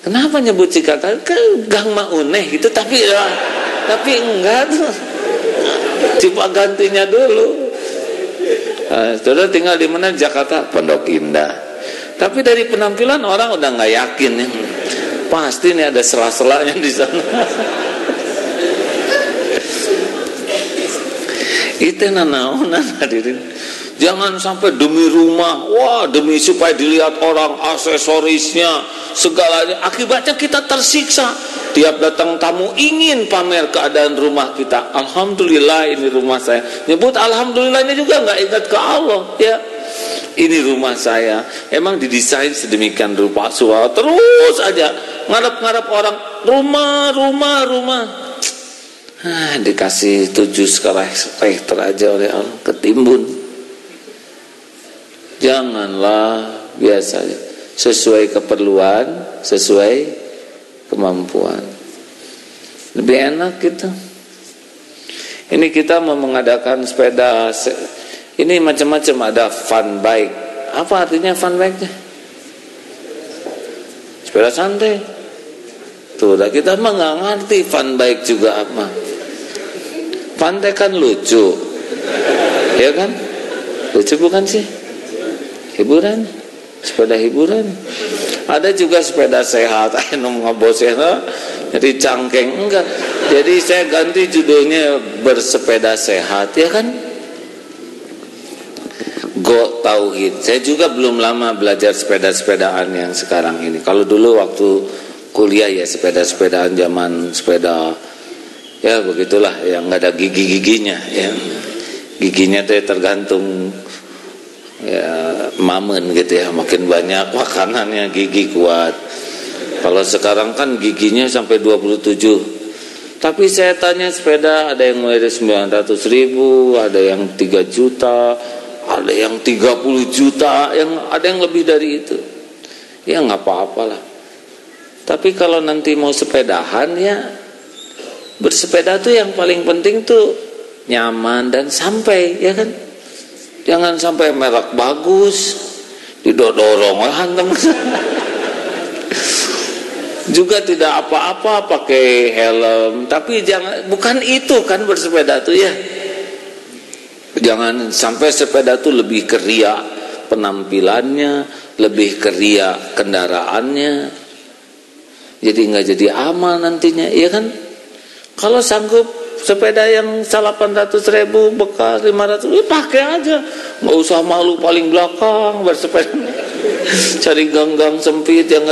Kenapa nyebut Cipaganti? Gang Mauneh gitu, tapi enggak tuh. Cipagantinya dulu. Saudara tinggal di mana? Jakarta, Pondok Indah. Tapi dari penampilan orang udah nggak yakin ya. Pasti nih ada sela-selanya di sana. Itu nanaonan hadirin. Jangan sampai demi rumah, demi supaya dilihat orang, aksesorisnya, segalanya. Akibatnya kita tersiksa. Tiap datang tamu ingin pamer keadaan rumah kita. Alhamdulillah ini rumah saya. Nyebut alhamdulillahnya juga nggak ingat ke Allah ya. Ini rumah saya, emang didesain sedemikian rupa, terus aja ngarep-ngarep orang rumah. Dikasih 7 skala Richter aja oleh Allah, ketimbun. Janganlah, biasanya sesuai keperluan, sesuai kemampuan. Lebih enak gitu. Ini kita mau mengadakan sepeda. Ini macam-macam, ada fun bike. Apa artinya fun bike-nya? Sepeda santai. Tuh, kita mah nggak ngerti fun bike juga apa. Fun kan lucu, ya kan? Lucu bukan sih? Hiburan, sepeda hiburan. Ada juga sepeda sehat. Ayo ngobosnya, jadi cangkeng enggak. Jadi saya ganti judulnya bersepeda sehat, ya kan? Go Tauhid. Saya juga belum lama belajar sepeda-sepedaan yang sekarang ini. Kalau dulu waktu kuliah ya sepeda-sepedaan zaman sepeda ya begitulah yang nggak ada gigi-giginya ya. Giginya tuh tergantung ya mamen gitu ya, makin banyak makanannya gigi kuat. Kalau sekarang kan giginya sampai 27. Tapi saya tanya sepeda ada yang mulai dari 900.000, ada yang 3 juta, ada yang 30 juta, ada yang lebih dari itu. Ya nggak apa-apalah. Tapi kalau nanti mau sepedahan ya bersepeda tuh yang paling penting tuh nyaman dan sampai, ya kan? Jangan sampai merek bagus didorong hantam. Juga tidak apa-apa pakai helm, tapi jangan, bukan itu kan bersepeda tuh ya. Jangan sampai sepeda tuh lebih keria penampilannya, lebih keria kendaraannya. jadi nggak jadi amal nantinya, ya kan? Kalau sanggup sepeda yang 800.000 bekas 500, pakai aja, nggak usah malu paling belakang bersepeda, cari gang-gang sempit yang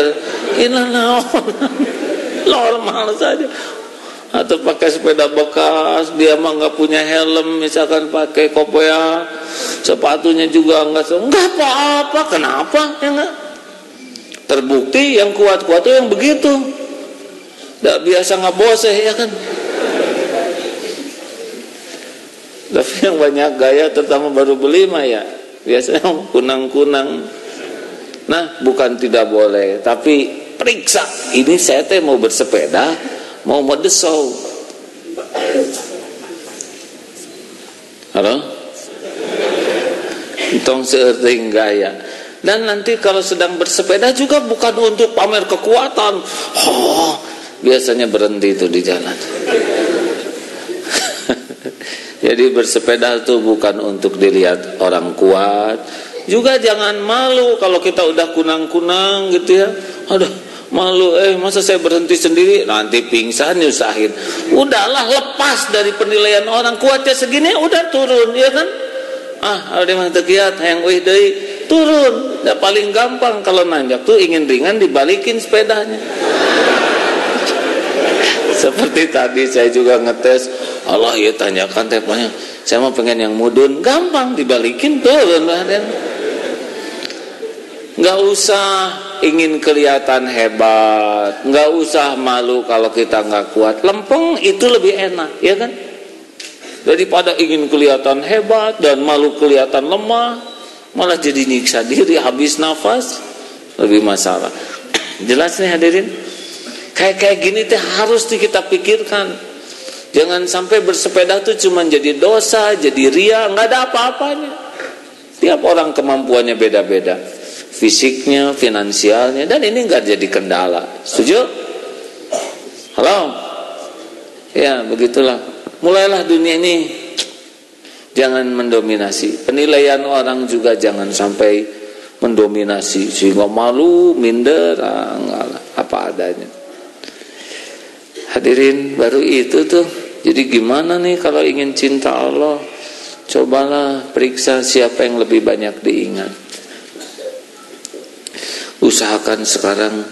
normal saja. Atau pakai sepeda bekas, dia mah nggak punya helm, misalkan pakai kopea, sepatunya juga nggak apa-apa, kenapa? Ya nggak? Terbukti yang kuat-kuat tuh yang begitu, nggak biasa nggak boseh, ya kan? Tapi yang banyak gaya, terutama baru beli mah ya biasanya kunang-kunang. Nah, bukan tidak boleh, tapi periksa. Ini saya teh mau bersepeda, mau medesau. Halo? Tong seerting gaya. Dan nanti kalau sedang bersepeda juga bukan untuk pamer kekuatan. Biasanya berhenti itu di jalan. Jadi bersepeda itu bukan untuk dilihat orang kuat. Juga jangan malu kalau kita udah kunang-kunang gitu ya. Aduh, malu, masa saya berhenti sendiri, nanti pingsan nyusahin. Udahlah, lepas dari penilaian orang. Kuatnya segini udah turun, ya kan? Ada yang tegiat yang turun. Ya, paling gampang kalau nanjak tuh ingin ringan dibalikin sepedanya. Seperti tadi saya juga ngetes, Allah ya tanyakan tepanya, saya mau pengen yang mudun, gampang dibalikin turun. Nggak usah ingin kelihatan hebat, nggak usah malu kalau kita nggak kuat. Lempeng itu lebih enak, ya kan? Daripada ingin kelihatan hebat dan malu kelihatan lemah, malah jadi nyiksa diri, habis nafas, lebih masalah. Jelas nih hadirin? Kayak gini teh harus kita pikirkan. Jangan sampai bersepeda tuh cuma jadi dosa, jadi ria, nggak ada apa-apanya. Tiap orang kemampuannya beda-beda, fisiknya, finansialnya, dan ini nggak jadi kendala. Setuju? Halo? Ya, begitulah. Mulailah dunia ini jangan mendominasi. Penilaian orang juga jangan sampai mendominasi sehingga malu, minder, enggak lah, apa adanya. Hadirin, baru itu tuh. Jadi gimana nih kalau ingin cinta Allah? Cobalah periksa siapa yang lebih banyak diingat. Usahakan sekarang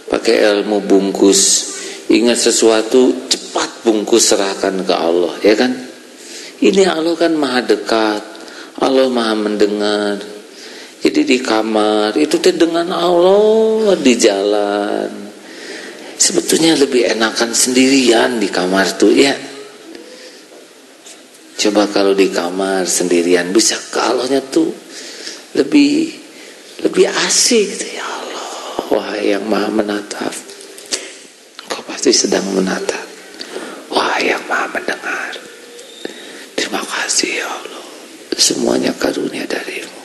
pakai ilmu bungkus. Ingat sesuatu, cepat bungkus serahkan ke Allah, ya kan? Ini Allah kan maha dekat, Allah maha mendengar. Jadi di kamar itu teh dengan Allah, di jalan. Sebetulnya lebih enakan sendirian di kamar tuh, ya. Coba kalau di kamar sendirian bisa ke Allahnya tuh lebih asik gitu, ya Allah. Wahai yang maha menatap, Engkau pasti sedang menatap. Wahai yang maha mendengar, terima kasih ya Allah, semuanya karunia darimu.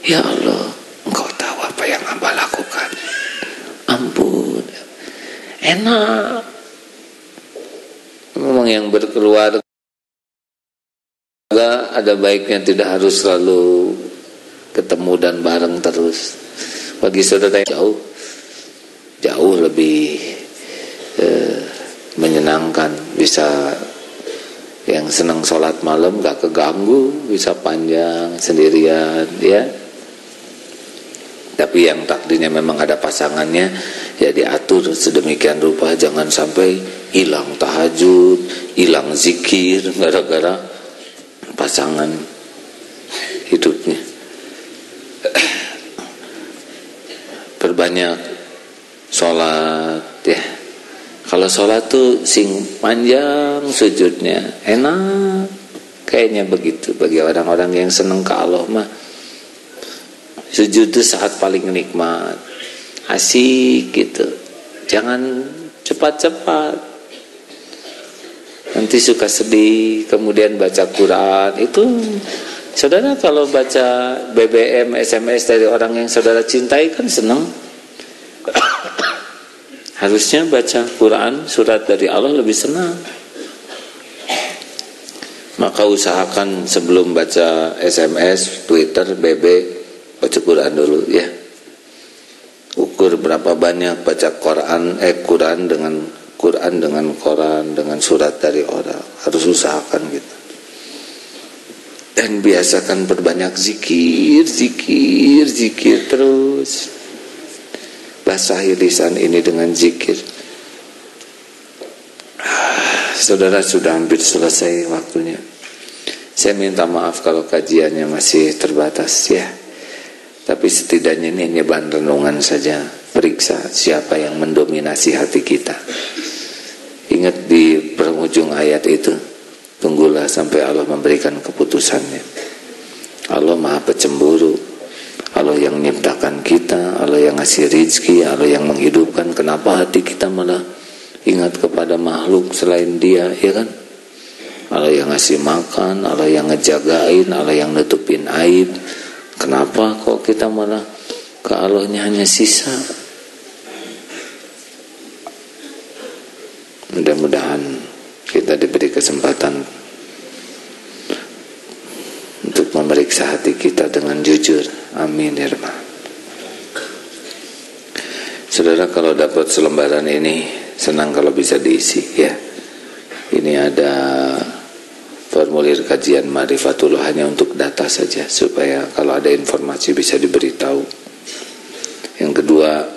Ya Allah, Engkau tahu apa yang hamba lakukan. Ampun. Enak. Memang yang berkeluarga ada baiknya tidak harus selalu ketemu dan bareng terus. Bagi saudara yang jauh lebih menyenangkan, bisa yang senang sholat malam gak keganggu, bisa panjang sendirian, ya. Tapi yang takdirnya memang ada pasangannya, ya diatur sedemikian rupa, jangan sampai hilang tahajud, hilang zikir gara-gara pasangan hidupnya. Perbanyak sholat, ya. Kalau sholat tuh sing panjang sujudnya, enak. Kayaknya begitu bagi orang-orang yang senang ke Allah mah. Sujud itu saat paling nikmat, asik gitu. Jangan cepat-cepat, nanti suka sedih. Kemudian baca Quran itu, saudara kalau baca BBM, SMS dari orang yang saudara cintai kan senang. Harusnya baca Quran, surat dari Allah lebih senang. Maka usahakan sebelum baca SMS, Twitter, BB, baca Quran dulu, ya. Ukur berapa banyak baca Quran dengan Quran dengan surat dari orang, harus usahakan gitu. Dan biasakan berbanyak zikir terus. Basahi lisan ini dengan zikir. Saudara, sudah hampir selesai waktunya. Saya minta maaf kalau kajiannya masih terbatas ya. Tapi setidaknya ini hanya bahan renungan saja. Periksa siapa yang mendominasi hati kita. Ingat di penghujung ayat itu, tunggulah sampai Allah memberikan keputusannya. Allah Maha Pecemburu, Allah yang menciptakan kita, Allah yang ngasih rizki, Allah yang menghidupkan. Kenapa hati kita malah ingat kepada makhluk selain Dia, ya kan? Allah yang ngasih makan, Allah yang ngejagain, Allah yang nutupin aib. Kenapa kok kita malah ke Allahnya hanya sisa? Mudah-mudahan kita diberi kesempatan untuk memeriksa hati kita dengan jujur. Amin ya Rabbal. Saudara, kalau dapat selembaran ini senang kalau bisa diisi ya. Ini ada formulir kajian Ma'rifatullah, hanya untuk data saja supaya kalau ada informasi bisa diberitahu. Yang kedua,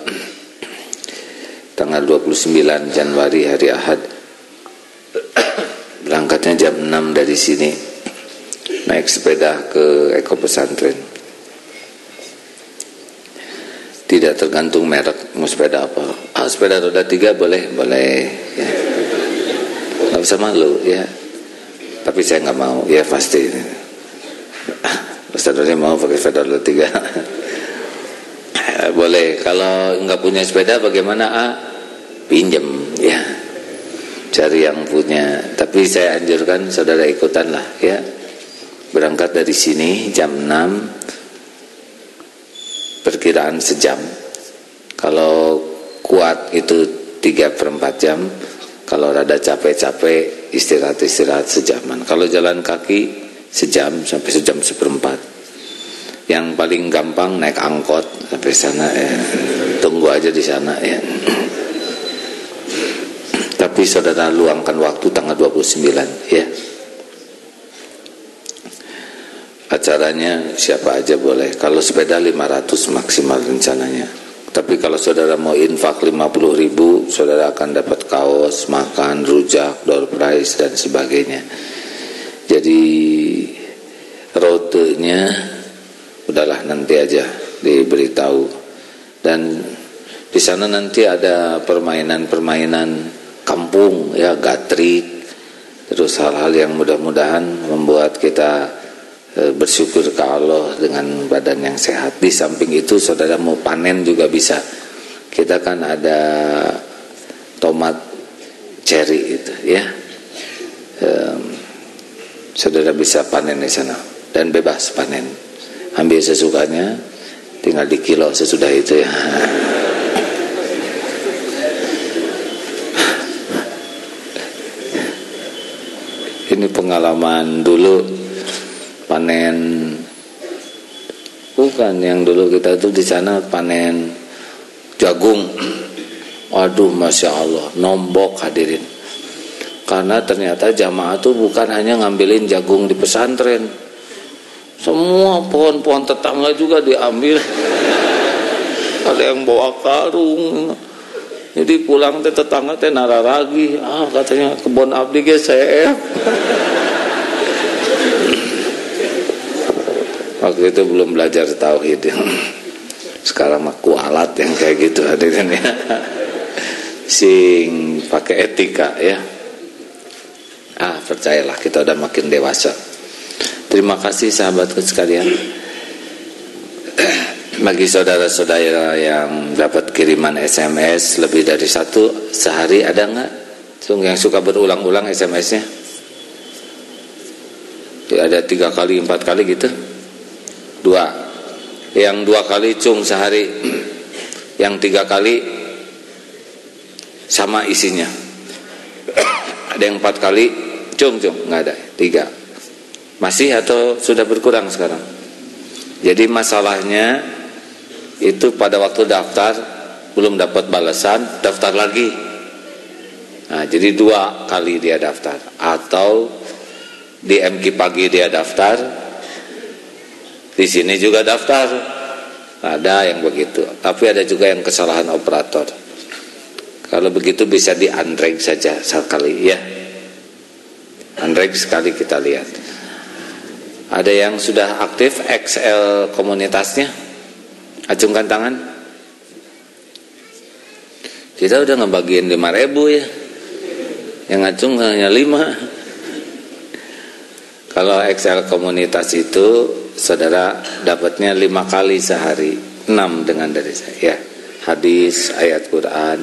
tanggal 29 Januari hari Ahad, berangkatnya jam 6 dari sini, naik sepeda ke Eko Pesantren. Tidak tergantung merek, mau sepeda apa. Sepeda roda 3 boleh ya. Gak usah malu ya. Tapi saya nggak mau, ya pasti. Ustadznya mau pakai sepeda roda 3. Boleh. Kalau nggak punya sepeda bagaimana? Pinjam ya. Cari yang punya. Tapi saya anjurkan saudara ikutan lah ya. Berangkat dari sini jam 6, perkiraan sejam. Kalau kuat itu 3/4 jam. Kalau rada capek-capek istirahat sejaman. Kalau jalan kaki sejam sampai sejam 1/4. Yang paling gampang naik angkot sampai sana ya. Tunggu aja di sana ya. Tapi saudara luangkan waktu tanggal 29 ya. Acaranya siapa aja boleh. Kalau sepeda 500 maksimal rencananya. Tapi kalau saudara mau infak 50.000, saudara akan dapat kaos, makan, rujak, door prize dan sebagainya. Jadi rutenya udahlah nanti aja diberitahu. Dan di sana nanti ada permainan-permainan kampung ya, gatrik, terus hal-hal yang mudah-mudahan membuat kita bersyukur ke Allah dengan badan yang sehat. Di samping itu saudara mau panen juga bisa. Kita kan ada tomat cherry itu ya. Saudara bisa panen di sana dan bebas panen. Ambil sesukanya, tinggal di kilo sesudah itu ya. Ini pengalaman dulu panen, bukan yang dulu kita tuh di sana panen jagung. Waduh, masya Allah, nombok hadirin. Karena ternyata jamaah tuh bukan hanya ngambilin jagung di pesantren, semua pohon-pohon tetangga juga diambil. Ada yang bawa karung. Jadi pulang teh tetangga teh nararagi, katanya kebun abdi ge saya. Waktu itu belum belajar tauhid. Sekarang mah kualat yang kayak gitu hadirin ya. Sing pakai etika ya. Percayalah kita udah makin dewasa. Terima kasih sahabatku sekalian. Bagi saudara-saudara yang dapat kiriman SMS lebih dari 1 sehari, ada nggak? Yang suka berulang-ulang SMS-nya? Ada 3 kali, 4 kali gitu? 2. Yang 2 kali cung sehari. Yang 3 kali sama isinya. Ada yang 4 kali cung, nggak ada. 3. Masih atau sudah berkurang sekarang? Jadi masalahnya itu pada waktu daftar belum dapat balasan, daftar lagi. Nah, jadi 2 kali dia daftar. Atau di MQ pagi dia daftar, di sini juga daftar. Ada yang begitu. Tapi ada juga yang kesalahan operator. Kalau begitu bisa di undrag saja sekali ya. Undrag sekali kita lihat. Ada yang sudah aktif XL komunitasnya? Acungkan tangan. Kita udah ngebagiin 5.000 ya. Yang acung hanya 5. Kalau XL komunitas itu saudara dapatnya 5 kali sehari, 6 dengan dari saya ya. Hadis, ayat Quran.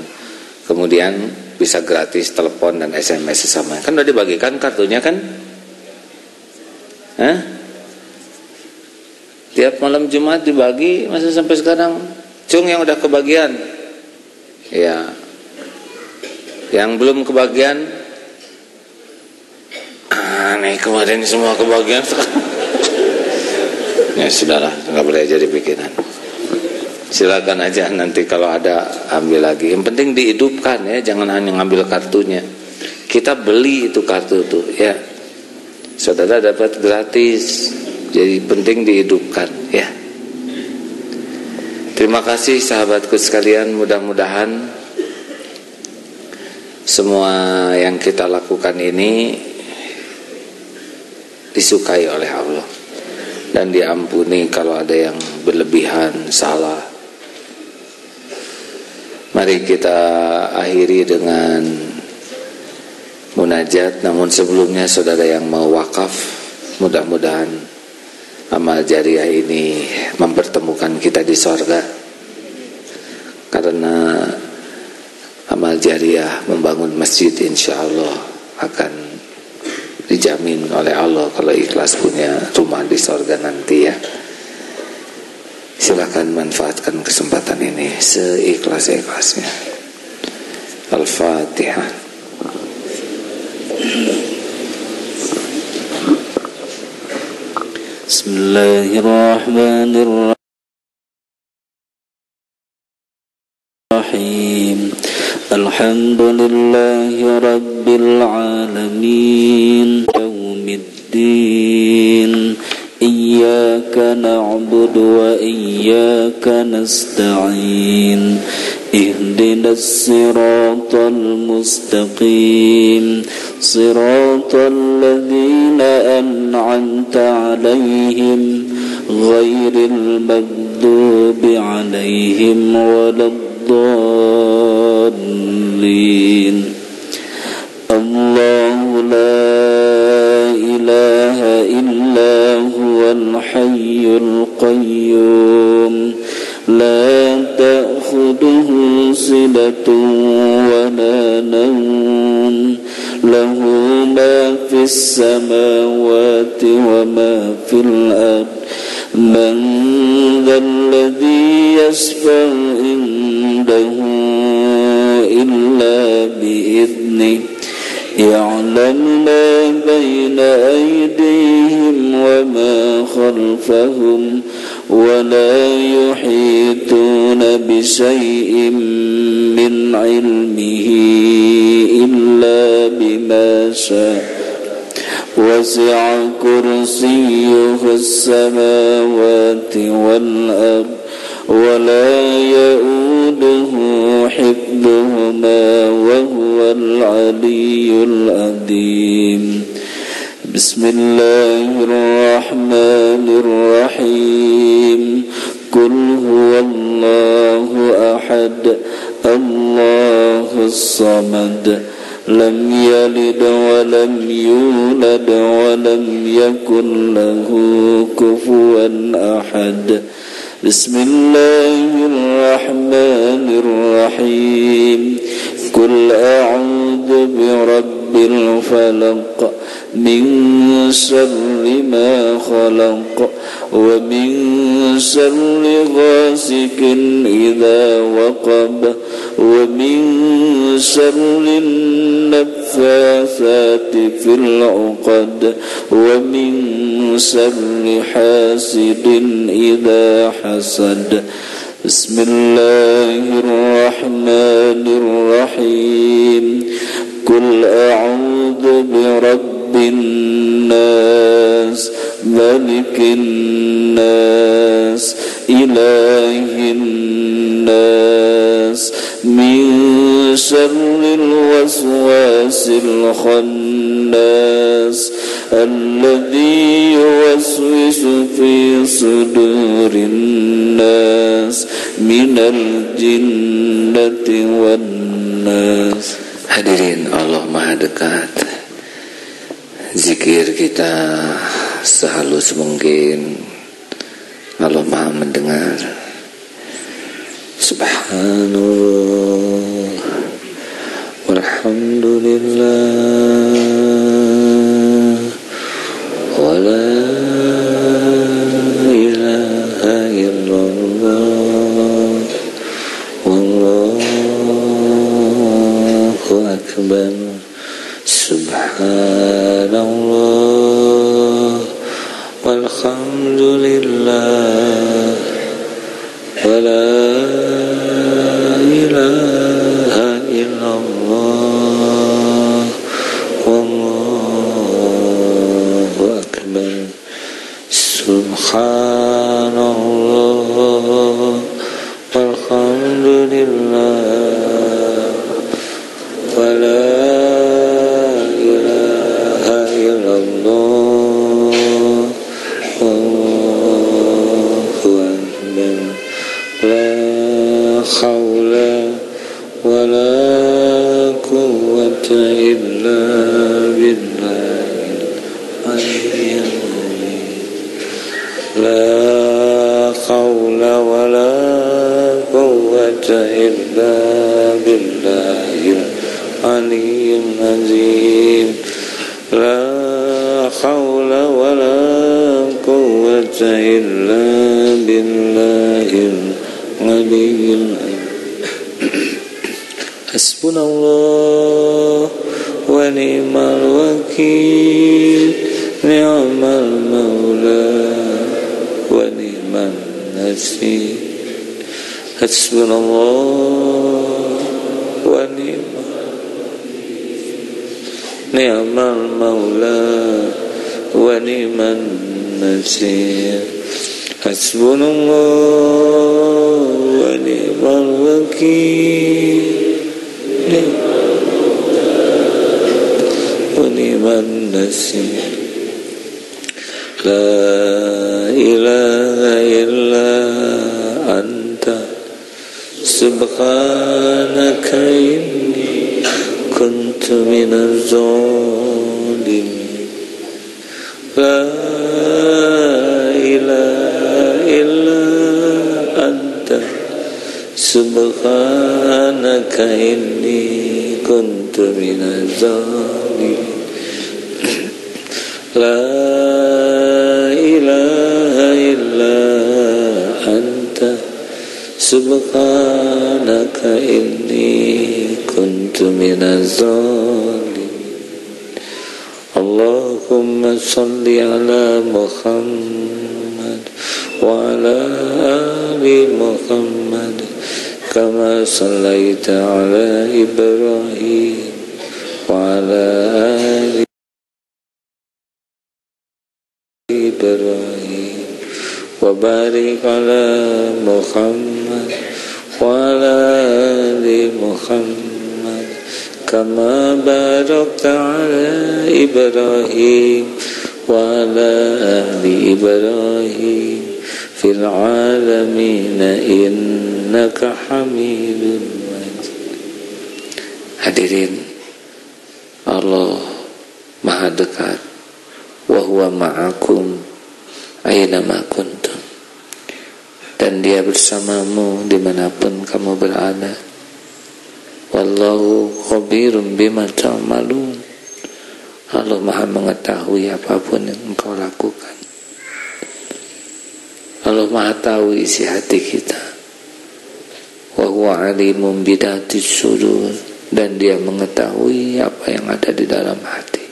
Kemudian bisa gratis telepon dan SMS sama. Kan udah dibagikan kartunya kan? Hah? Tiap malam Jumat dibagi, masa sampai sekarang? Cung yang udah kebagian. Ya. Yang belum kebagian, nih kemarin semua kebagian. Ya sudahlah, nggak boleh jadi pikiran. Silakan aja nanti kalau ada ambil lagi. Yang penting dihidupkan ya, jangan hanya ngambil kartunya. Kita beli itu kartu tuh ya. Saudara dapat gratis. Jadi penting dihidupkan ya. Terima kasih sahabatku sekalian, mudah-mudahan semua yang kita lakukan ini disukai oleh Allah dan diampuni kalau ada yang berlebihan, salah. Mari kita akhiri dengan munajat. Namun sebelumnya saudara yang mau wakaf, mudah-mudahan amal jariah ini mempertemukan kita di sorga. Karena amal jariah membangun masjid insya Allah akan dijamin oleh Allah kalau ikhlas punya rumah di sorga nanti ya. Silakan manfaatkan kesempatan ini seikhlas-ikhlasnya. Al-Fatihah. Bismillahirrahmanirrahim. Alhamdulillahi Rabbil Alamin. Yawmiddin. Iyyaka na'budu wa iyyaka nasta'in. Ihdinas siratal mustaqim. Siratal ladzina an'amta 'alaihim ghairil maghdubi 'alaihim waladdallin. Allahu la ilaha illa huwal hayyul qayyum. La ta'khudhuhu sinatun wa la nawm. Lahu ma fis samawati wa ma fil ard. Man dzalladzi yashfa'u indahu illa bi'idhnihi. يعلم ما بين أيديهم وما خلفهم ولا يحيطون بشيء من علمه إلا بما شاء وسع كرسيه السماوات والأرض ولا يؤوده حفظهما وهو العلي العظيم. بسم الله الرحمن الرحيم. قل هو الله أحد الله الصمد لم يلد ولم يولد ولم يكن له كفوا أحد. بسم الله الرحمن الرحيم. قل أعوذ برب الفلق من شر ما خلق ومن شر غاسق إذا وقب ومن شر النفاثات في العقد ومن شر حاسد إذا حسد. Bismillahirrahmanirrahim. Qul a'udzu birabbin nas, malikin nas, ilahin nas, min syarril waswasil khannas, alladzi yuwaswisu fi sudurin nas, minal jinnati wan nas. Hadirin Allah Maha Dekat. Zikir kita sehalus mungkin, Allah Maha mendengar. Subhanallah walhamdulillah wa la ilaha illallah wallahu akbar. Subhanallah walhamdulillah wa la ilaha illallah wallahu akbar. Subhanallah walhamdulillah wa la ilaha illallah wallahu akbar. La haula wa la quwwata illa billahil aliyyil azim. La haula wa la quwwata illa billahil aliyyil azim. La haula wa la quwwata illa billahil aliyyil azim. Hasbunallah wa ni'mal wakil, ni'mal maula wa ni'man nasir. Hasbunallah wa ni'mal maula wa ni'man nasir. Hasbunallah wa ni'mal wakil, wa ni'man nasir. La ilaha illa anta subhanaka inni kuntu minaz zalimin. La ilaha illa anta subhanaka inni kuntu minaz zalimin. La ilaha illa anta subhanaka inni kuntu minaz zalimin. Allahumma salli ala Muhammad wa ala ali Muhammad kama sallaita ala Ibrahim wa ala ali Ibrahim wa barik ala Muhammad wa ala ali Muhammad kama barakta ala Ibrahim wa ala ali Ibrahim fil alamin innaka Hamidun Majid. Hadirin, Allah Maha Dekat, wa huwa ma'akum aina ma kuntum, dan Dia bersamamu dimanapun kamu berada. Wallahu khabirum bima ta'malun. Allah Maha mengetahui apapun yang engkau lakukan. Allah Maha tahu isi hati kita. Wa huwa alimun bidatis sudur, dan Dia mengetahui apa yang ada di dalam hati.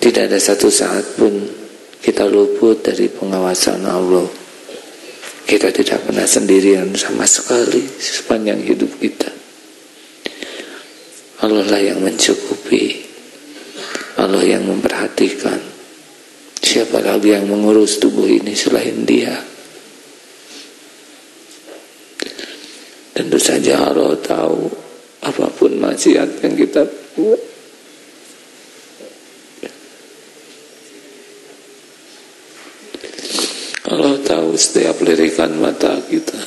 Tidak ada satu saat pun kita luput dari pengawasan Allah. Kita tidak pernah sendirian sama sekali sepanjang hidup kita. Allah lah yang mencukupi, Allah yang memperhatikan. Siapa lagi yang mengurus tubuh ini selain Dia? Tentu saja Allah tahu apapun maksiat yang kita buat. Allah tahu setiap lirikan mata kita.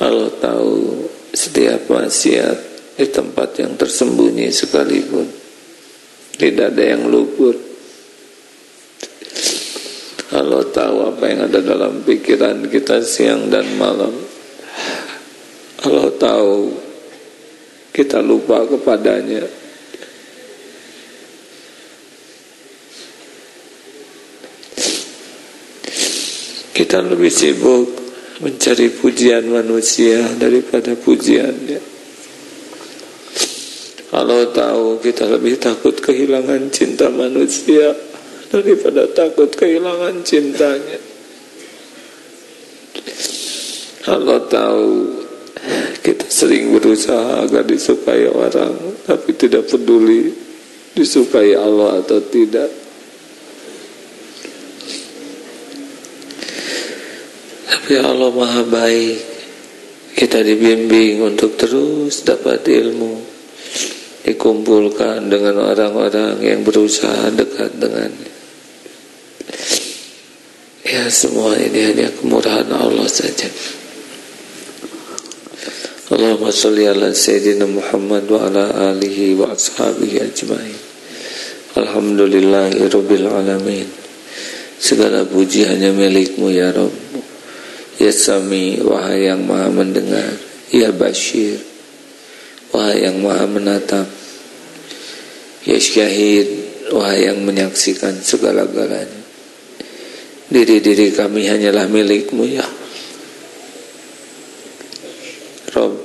Allah tahu setiap maksiat di tempat yang tersembunyi sekalipun. Tidak ada yang luput. Allah tahu apa yang ada dalam pikiran kita siang dan malam. Allah tahu kita lupa kepadanya. Kita lebih sibuk mencari pujian manusia daripada pujiannya. Allah tahu kita lebih takut kehilangan cinta manusia daripada takut kehilangan cintanya. Allah tahu kita sering berusaha agar disukai orang, tapi tidak peduli disukai Allah atau tidak. Tapi Allah Maha baik. Kita dibimbing untuk terus dapat ilmu, dikumpulkan dengan orang-orang yang berusaha dekat dengannya. Ya, semua ini hanya kemurahan Allah saja. Allahumma sholli ala Sayyidina Muhammad wa ala alihi wa ashabihi ajma'in. Alhamdulillahi rabbil alamin. Segala puji hanya milik-Mu ya Rabb. Ya Sami, wahai yang maha mendengar. Ya Bashir, wahai yang maha menatap. Ya Syahid, wahai yang menyaksikan segala-galanya. Diri-diri kami hanyalah milik-Mu ya Rabb.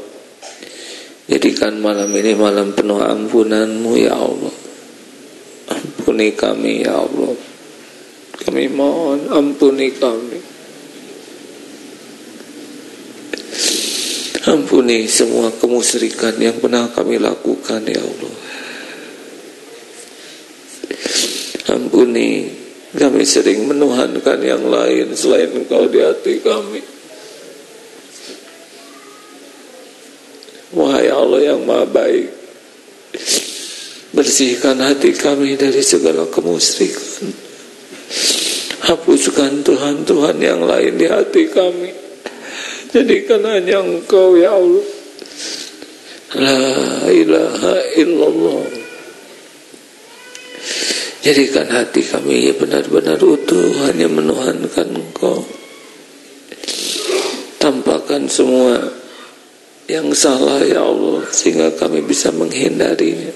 Jadikan malam ini malam penuh ampunan-Mu ya Allah. Ampuni kami ya Allah. Kami mohon ampuni kami. Ampuni semua kemusyrikan yang pernah kami lakukan ya Allah. Ampuni, kami sering menuhankan yang lain selain Engkau di hati kami. Wahai Allah yang Maha baik, bersihkan hati kami dari segala kemusyrikan. Hapuskan Tuhan-Tuhan yang lain di hati kami. Jadikan hanya Engkau ya Allah. La ilaha illallah. Jadikan hati kami benar-benar utuh hanya menuhankan Engkau. Tampakkan semua yang salah ya Allah, sehingga kami bisa menghindarinya.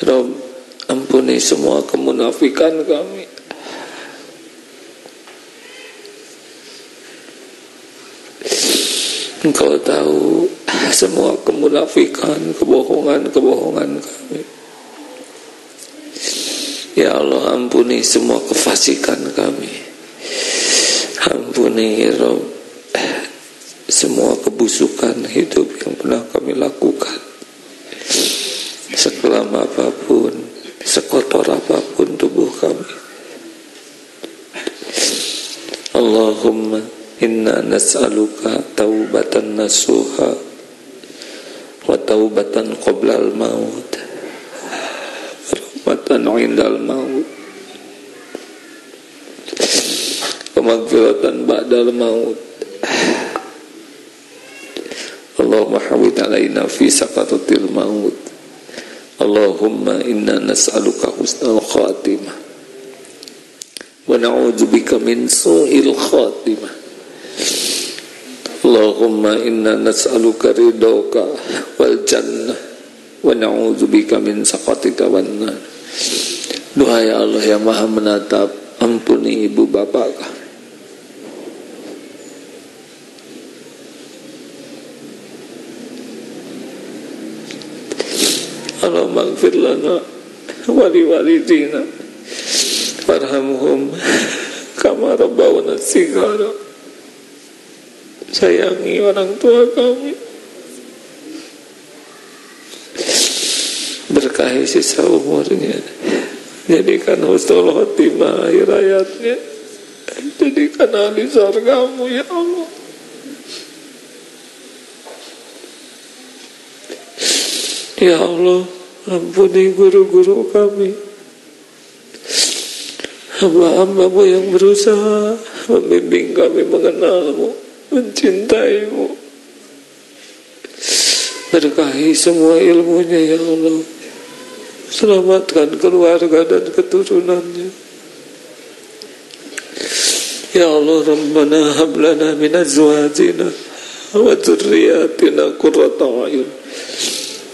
Rabb, ampuni semua kemunafikan kami. Engkau tahu semua kemunafikan, kebohongan-kebohongan kami. Ya Allah, ampuni semua kefasikan kami. Ampuni ya Rabb semua kebusukan hidup yang pernah kami lakukan. Sekelam apapun, sekotor apapun tubuh kami. Allahumma inna nas'aluka taubatan nasuha wa taubatan qoblal maut, rahmatan indal maut, wa maghfiratan ba'dal maut. Allahumma hawwid alaina fi sakatatil maut. Allahumma inna nas'aluka husnal khatimah wa na'udzubika min su'il khatimah. Allahumma inna nas'aluka ridhoka wal jannah wa na'udzubika min sakhatika wan nar. Duhai Allah yang Maha menatap, ampuni ibu bapak kami. Allahumma ighfir lana wa liwalidina farhamhum kama rabbawna shighara. Sayangi orang tua kami, berkahi sisa umurnya, jadikan husnul khotimah akhir hayatnya, jadikan ahli surgamu ya Allah. Ya Allah, ampuni guru-guru kami, hamba-hambamu yang berusaha membimbing kami mengenalmu, mencintaimu. Berkahi semua ilmunya ya Allah. Selamatkan keluarga dan keturunannya. Ya Allah, Rabbana hab lana min azwajina wa dzurriyyatina qurrata a'yun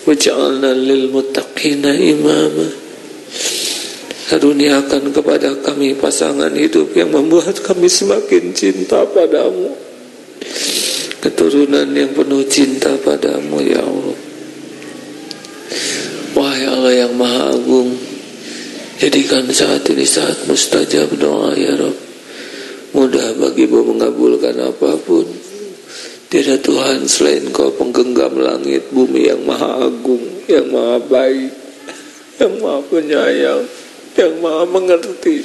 waj'alna lil muttaqina imama. Karuniakan kepada kami pasangan hidup yang membuat kami semakin cinta padamu, keturunan yang penuh cinta padamu ya Allah. Wahai Allah yang Maha Agung, jadikan saat ini saat mustajab doa ya Rabb. Mudah bagimu mengabulkan apapun. Tidak Tuhan selain Kau penggenggam langit bumi yang Maha Agung, yang Maha Baik, yang Maha Penyayang, yang Maha Mengerti,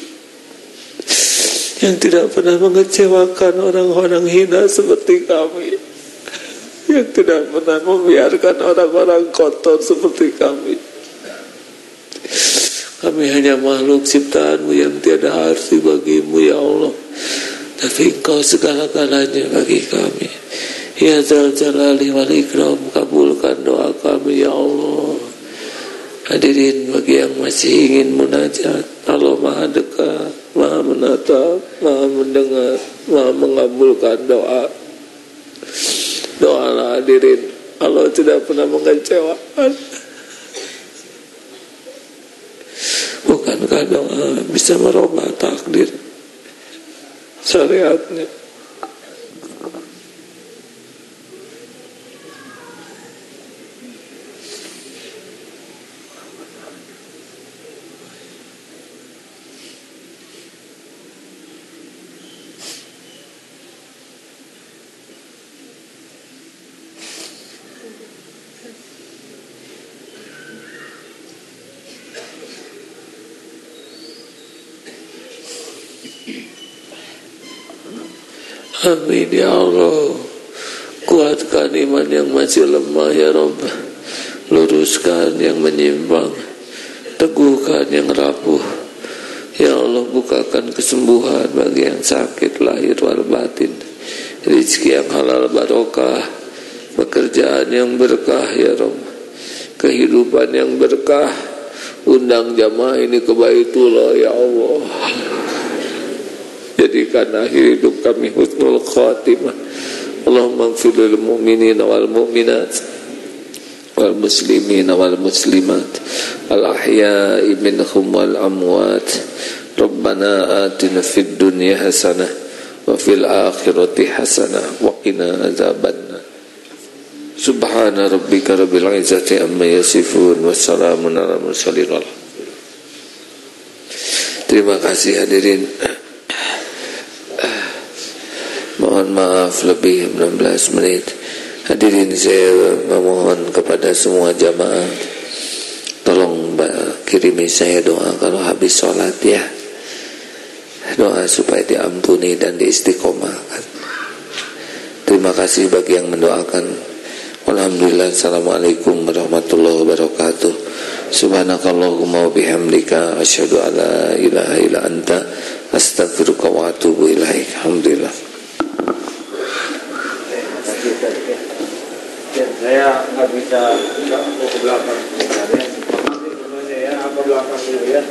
yang tidak pernah mengecewakan orang-orang hina seperti kami, yang tidak pernah membiarkan orang-orang kotor seperti kami. Kami hanya makhluk ciptaanmu yang tiada arti bagimu ya Allah, tapi Engkau segala-galanya bagi kami. Ya Dzal Jalali wal Ikram, kabulkan doa kami ya Allah. Hadirin bagi yang masih ingin munajat, Allah Maha dekat, Maha menatap, Maha mendengar, Maha mengabulkan doa. Doalah hadirin, Allah tidak pernah mengecewakan. Bukankah doa bisa merubah takdir syariatnya? Amin ya Allah. Kuatkan iman yang masih lemah ya Rabb. Luruskan yang menyimpang, teguhkan yang rapuh. Ya Allah, bukakan kesembuhan bagi yang sakit lahir wal batin, rezeki yang halal barokah, pekerjaan yang berkah ya Rabb, kehidupan yang berkah. Undang jamaah ini ke Baitullah ya Allah. Jadikan akhir hidup kami husnul khatimah. Allahumma ighfir lil mu'minina wal mu'minat wal muslimina wal muslimat al ahya'i minhum wal amwat. Rabbana atina fid dunya hasanah wa fil akhirati hasanah wa qina azabannar. Subhana rabbika rabbil izzati amma yasifun wa salamun alal mursalin. Terima kasih hadirin. Mohon maaf lebih 16 menit. Hadirin, saya memohon kepada semua jamaah, tolong kirimi saya doa kalau habis sholat ya. Doa supaya diampuni dan diistiqomahkan. Terima kasih bagi yang mendoakan. Alhamdulillah. Assalamualaikum warahmatullahi wabarakatuh. Subhanakallahumma wa bihamdika asyhadu an la ilaha illa anta astaghfiruka wa atubu ilaik. Alhamdulillah. Saya nggak bisa ke belakang. Saya ke belakang dulu ya.